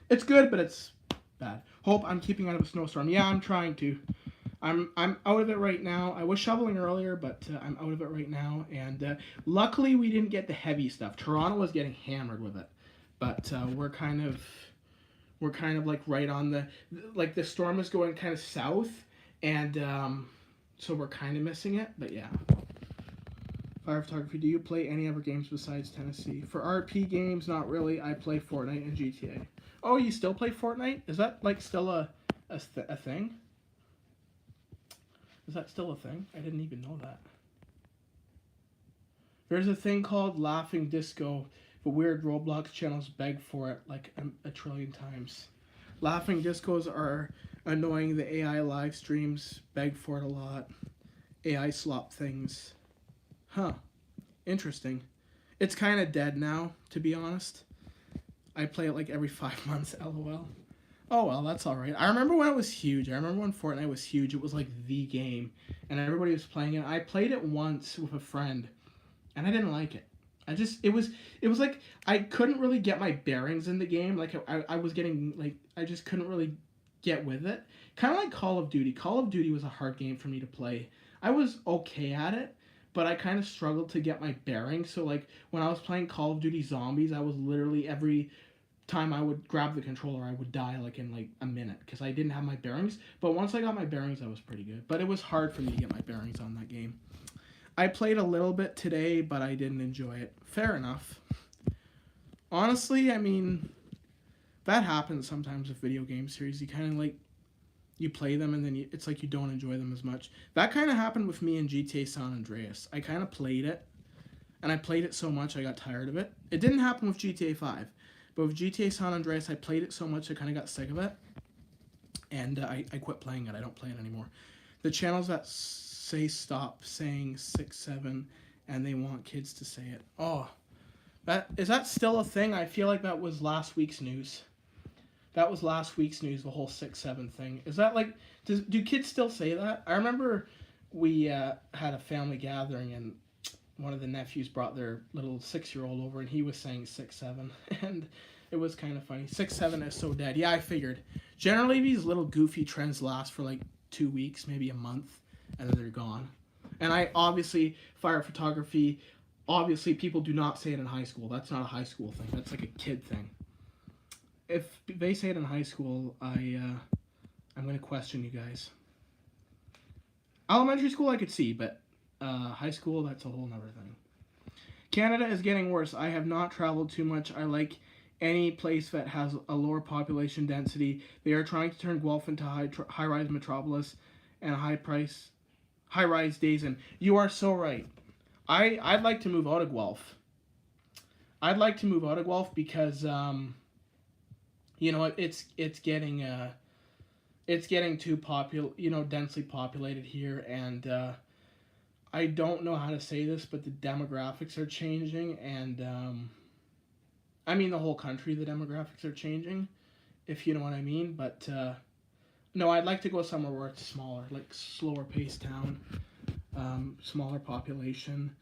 It's good, but it's bad. Hope I'm keeping out of a snowstorm. Yeah, I'm trying to. I'm out of it right now. I was shoveling earlier, but I'm out of it right now. And luckily, we didn't get the heavy stuff. Toronto was getting hammered with it. But we're kind of like right on the storm is going kind of south. And so we're kind of missing it. But yeah. Fire photography. Do you play any other games besides Tennessee? For RP games, not really. I play Fortnite and GTA. Oh, you still play Fortnite? Is that like still a thing? Is that still a thing? I didn't even know that. There's a thing called Laughing Disco, but weird Roblox channels beg for it like a trillion times. Laughing Discos are annoying. The AI live streams beg for it a lot. AI slop things. Huh. Interesting. It's kind of dead now, to be honest. I play it like every 5 months, lol. Oh well, that's alright. I remember when it was huge. I remember when Fortnite was huge. It was like the game. And everybody was playing it. I played it once with a friend. And I didn't like it. It was like I couldn't really get my bearings in the game. Like I was getting, like, I just couldn't really get with it. Kind of like Call of Duty. Call of Duty was a hard game for me to play. I was okay at it, but I kind of struggled to get my bearings. So like when I was playing Call of Duty Zombies, I was literally every time I would grab the controller, I would die like in like a minute because I didn't have my bearings. But once I got my bearings, I was pretty good. But it was hard for me to get my bearings on that game. I played a little bit today, but I didn't enjoy it. Fair enough. Honestly, I mean, that happens sometimes with video game series. You kind of like, you play them and then it's like you don't enjoy them as much. That kind of happened with me in GTA San Andreas. I kind of played it, and I played it so much I got tired of it. It didn't happen with GTA 5, but with GTA San Andreas, I played it so much I kind of got sick of it, and I quit playing it. I don't play it anymore. The channels that say stop saying 6-7 and they want kids to say it. Oh, is that still a thing? I feel like that was last week's news. That was last week's news, the whole 6-7 thing. Is that like, do kids still say that? I remember we had a family gathering and one of the nephews brought their little 6-year-old over, and he was saying 6'7", and it was kind of funny. 6'7" is so dead. Yeah, I figured. Generally, these little goofy trends last for like 2 weeks, maybe a month, and then they're gone. And I obviously fire photography. Obviously, people do not say it in high school. That's not a high school thing. That's like a kid thing. If they say it in high school, I'm gonna question you guys. Elementary school, I could see, but high school, that's a whole nother thing. Canada is getting worse. I have not traveled too much. I like any place that has a lower population density. They are trying to turn Guelph into high-rise metropolis and high-rise days. And you are so right. I'd like to move out of Guelph. I'd like to move out of Guelph because you know it's getting too densely populated here, and I don't know how to say this, but the demographics are changing, and I mean the whole country, the demographics are changing, if you know what I mean. But no, I'd like to go somewhere where it's smaller, like slower paced town, smaller population.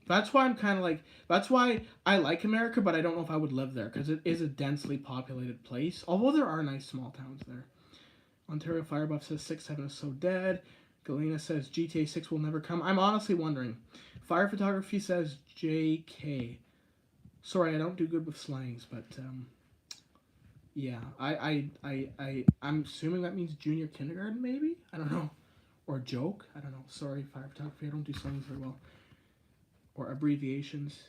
That's why I'm kind of like, that's why I like America, but I don't know if I would live there, because it is a densely populated place, although there are nice small towns there. Ontario Firebuff says 6'7" is so dead. Galena says GTA 6 will never come. I'm honestly wondering. Fire Photography says JK. Sorry, I don't do good with slangs, but yeah, I'm assuming that means junior kindergarten, maybe? I don't know. Or joke? I don't know. Sorry, Fire Photography, I don't do slangs very well. Or abbreviations.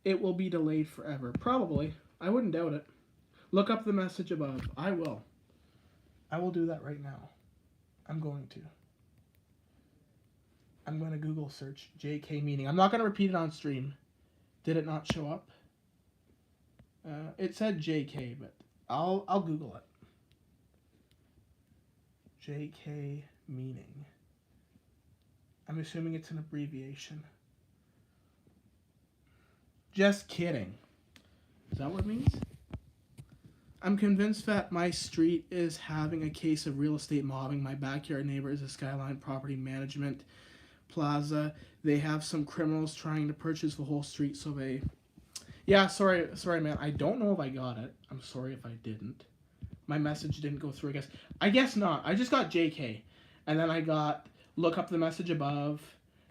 It will be delayed forever. Probably. I wouldn't doubt it. Look up the message above. I will. I will do that right now. I'm going to. I'm going to Google search JK meaning. I'm not going to repeat it on stream. Did it not show up? It said JK, but I'll Google it. JK meaning. I'm assuming it's an abbreviation. Just kidding. Is that what it means? I'm convinced that my street is having a case of real estate mobbing. My backyard neighbor is a Skyline Property Management Plaza. They have some criminals trying to purchase the whole street, so they... Yeah, sorry, man. I don't know if I got it. I'm sorry if I didn't. My message didn't go through, I guess. I guess not. I just got JK. And then I got look up the message above.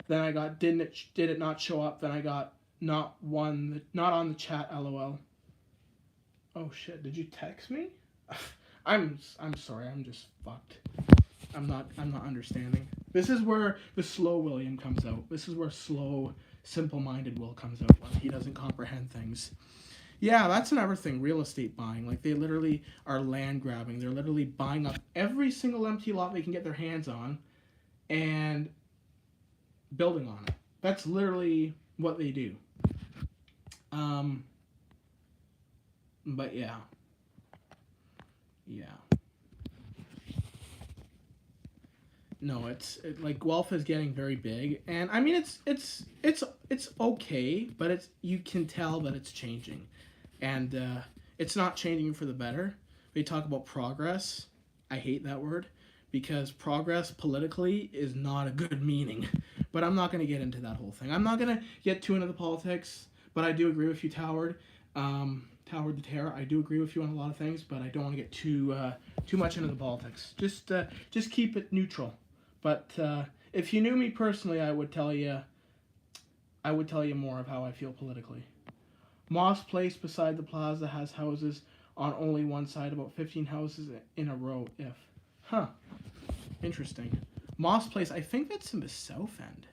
Then I got did it not show up. Then I got not on the chat, LOL. Oh shit, did you text me? I'm sorry, I'm just fucked. I'm not understanding. This is where the slow William comes out. This is where slow, simple-minded Will comes out when he doesn't comprehend things. Yeah, that's another thing, real estate buying. Like, they literally are land grabbing. They're literally buying up every single empty lot they can get their hands on and building on it. That's literally what they do. But yeah. No, it's like Guelph is getting very big, and I mean it's okay, but you can tell that it's changing, and it's not changing for the better. They talk about progress. I hate that word because progress politically is not a good meaning. But I'm not going to get into that whole thing. I'm not going to get too into the politics, but I do agree with you, Toward. Toward the Terror. I do agree with you on a lot of things, but I don't want to get too much into the politics. Just keep it neutral. But if you knew me personally, I would tell you more of how I feel politically. Moss Place beside the plaza has houses on only one side, about 15 houses in a row. Interesting. Moss Place, I think that's in the south end.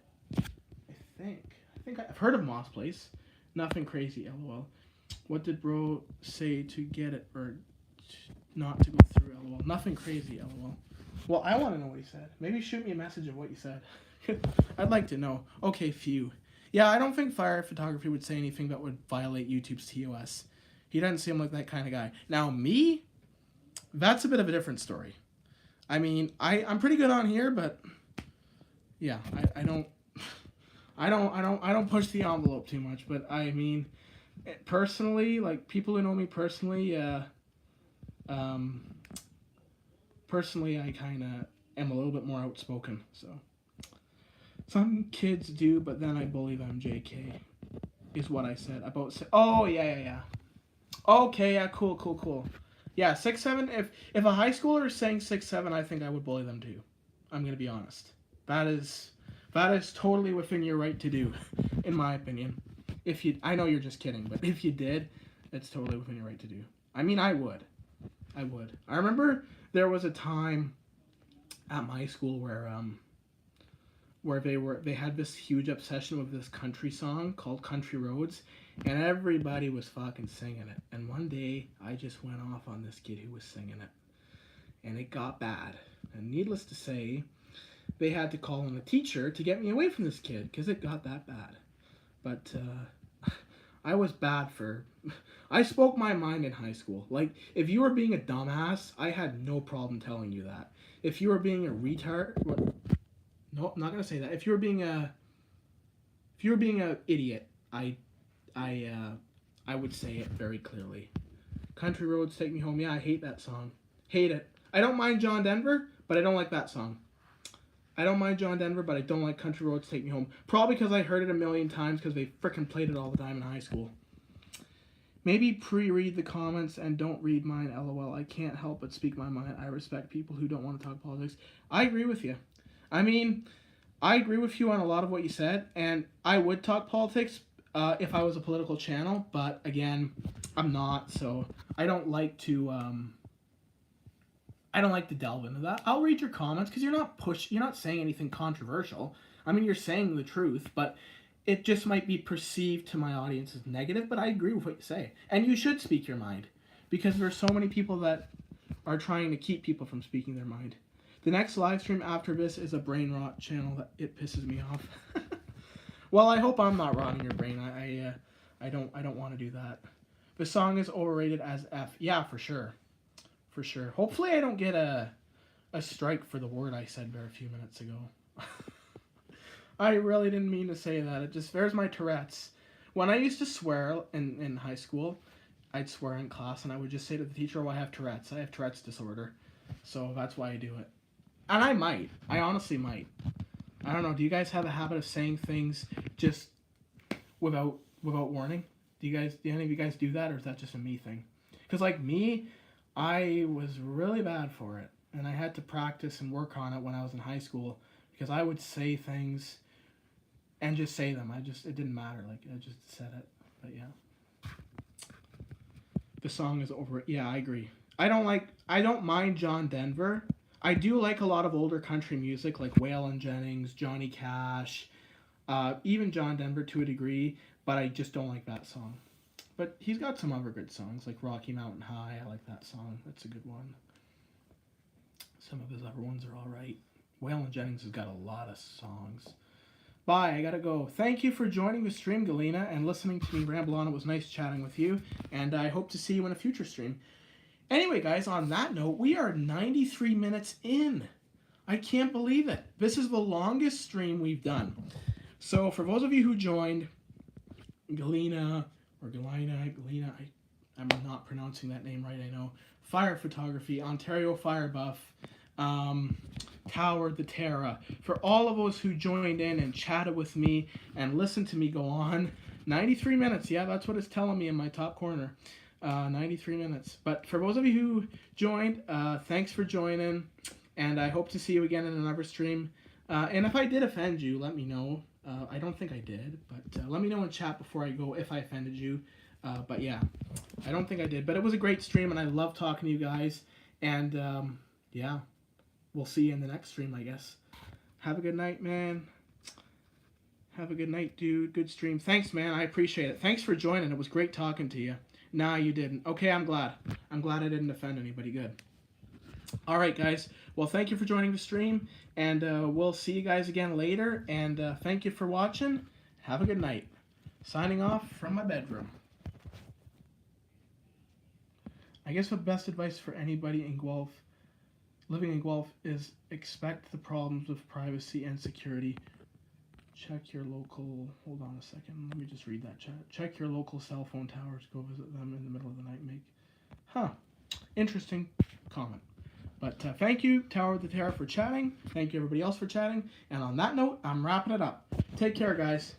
I think I've heard of Moss Place. Nothing crazy, LOL. What did bro say to get it or not to go through, LOL? Nothing crazy, LOL. Well, I want to know what he said. Maybe shoot me a message of what you said. I'd like to know. Okay, phew. Yeah, I don't think Fire Photography would say anything that would violate YouTube's TOS. He doesn't seem like that kind of guy. Now, me, that's a bit of a different story. I mean, I'm pretty good on here, but yeah, I don't push the envelope too much. But I mean, personally, like people who know me personally, personally, I kind of am a little bit more outspoken. Some kids do, but then I bully them. JK is what I said about. Oh yeah. Okay, yeah, cool. Yeah, 6'7". If a high schooler is saying 6'7", I think I would bully them too. I'm gonna be honest. That is totally within your right to do, in my opinion. If you, I know you're just kidding, but if you did, it's totally within your right to do. I mean, I would. I remember there was a time at my school where they had this huge obsession with this country song called Country Roads, and everybody was fucking singing it. And one day I just went off on this kid who was singing it, and it got bad. And needless to say, they had to call in a teacher to get me away from this kid because it got that bad. But I was bad for. I spoke my mind in high school. Like, if you were being a dumbass, I had no problem telling you that. If you were being a retard, no, I'm not gonna say that. If you were being a idiot, I would say it very clearly. Country Roads Take Me Home. Yeah, I hate that song. Hate it. I don't mind John Denver, but I don't like that song. I don't mind John Denver, but I don't like Country Roads Take Me Home. Probably because I heard it a million times because they frickin' played it all the time in high school. Maybe pre-read the comments and don't read mine, lol. I can't help but speak my mind. I respect people who don't want to talk politics. I agree with you. I mean, I agree with you on a lot of what you said, and I would talk politics if I was a political channel, but again, I'm not, so I don't like to delve into that. I'll read your comments because you're not saying anything controversial. I mean, you're saying the truth, but it just might be perceived to my audience as negative, but I agree with what you say. And you should speak your mind because there's so many people that are trying to keep people from speaking their mind. The next live stream after this is a brain rot channel that it pisses me off. Well, I hope I'm not rotting your brain. I don't want to do that. The song is overrated as F. Yeah, for sure. For sure. Hopefully I don't get a strike for the word I said there a few minutes ago. I really didn't mean to say that. It just, there's my Tourette's. When I used to swear in high school, I'd swear in class and I would just say to the teacher, oh, I have Tourette's. I have Tourette's disorder. So that's why I do it. And I might. I honestly might. I don't know. Do you guys have a habit of saying things just without warning? Do any of you guys do that, or is that just a me thing? Because like me, I was really bad for it. And I had to practice and work on it when I was in high school. Because I would say things and just say them. It didn't matter. Like, I just said it. But yeah. The song is over. Yeah, I agree. I don't mind John Denver. I do like a lot of older country music, like Waylon Jennings, Johnny Cash, even John Denver to a degree, but I just don't like that song. But he's got some other good songs, like Rocky Mountain High. I like that song. That's a good one. Some of his other ones are alright. Waylon Jennings has got a lot of songs. Bye, I gotta go. Thank you for joining the stream, Galena, and listening to me ramble on. It was nice chatting with you, and I hope to see you in a future stream. Anyway, guys, on that note, we are 93 minutes in. I can't believe it. This is the longest stream we've done. So for those of you who joined, Galena, I'm not pronouncing that name right, I know. Fire Photography, Ontario Fire Buff, Tower the Terra. For all of those who joined in and chatted with me and listened to me go on, 93 minutes. Yeah, that's what it's telling me in my top corner. 93 minutes. But for those of you who joined, thanks for joining, and I hope to see you again in another stream. And if I did offend you, let me know. I don't think I did, but let me know in chat before I go if I offended you. But yeah, I don't think I did. But it was a great stream, and I love talking to you guys. And yeah, we'll see you in the next stream, I guess. Have a good night, man. Have a good night, dude. Good stream. Thanks, man. I appreciate it. Thanks for joining. It was great talking to you. Nah, you didn't. Okay, I'm glad. I'm glad I didn't offend anybody. Good. All right, guys. Well, thank you for joining the stream, and we'll see you guys again later. And thank you for watching. Have a good night. Signing off from my bedroom. I guess the best advice for anybody in Guelph, living in Guelph, is expect the problems with privacy and security. Check your local, hold on a second, let me just read that chat. Check your local cell phone towers, go visit them in the middle of the night, interesting comment. But thank you, Tower of the Terror, for chatting. Thank you, everybody else, for chatting. And on that note, I'm wrapping it up. Take care, guys.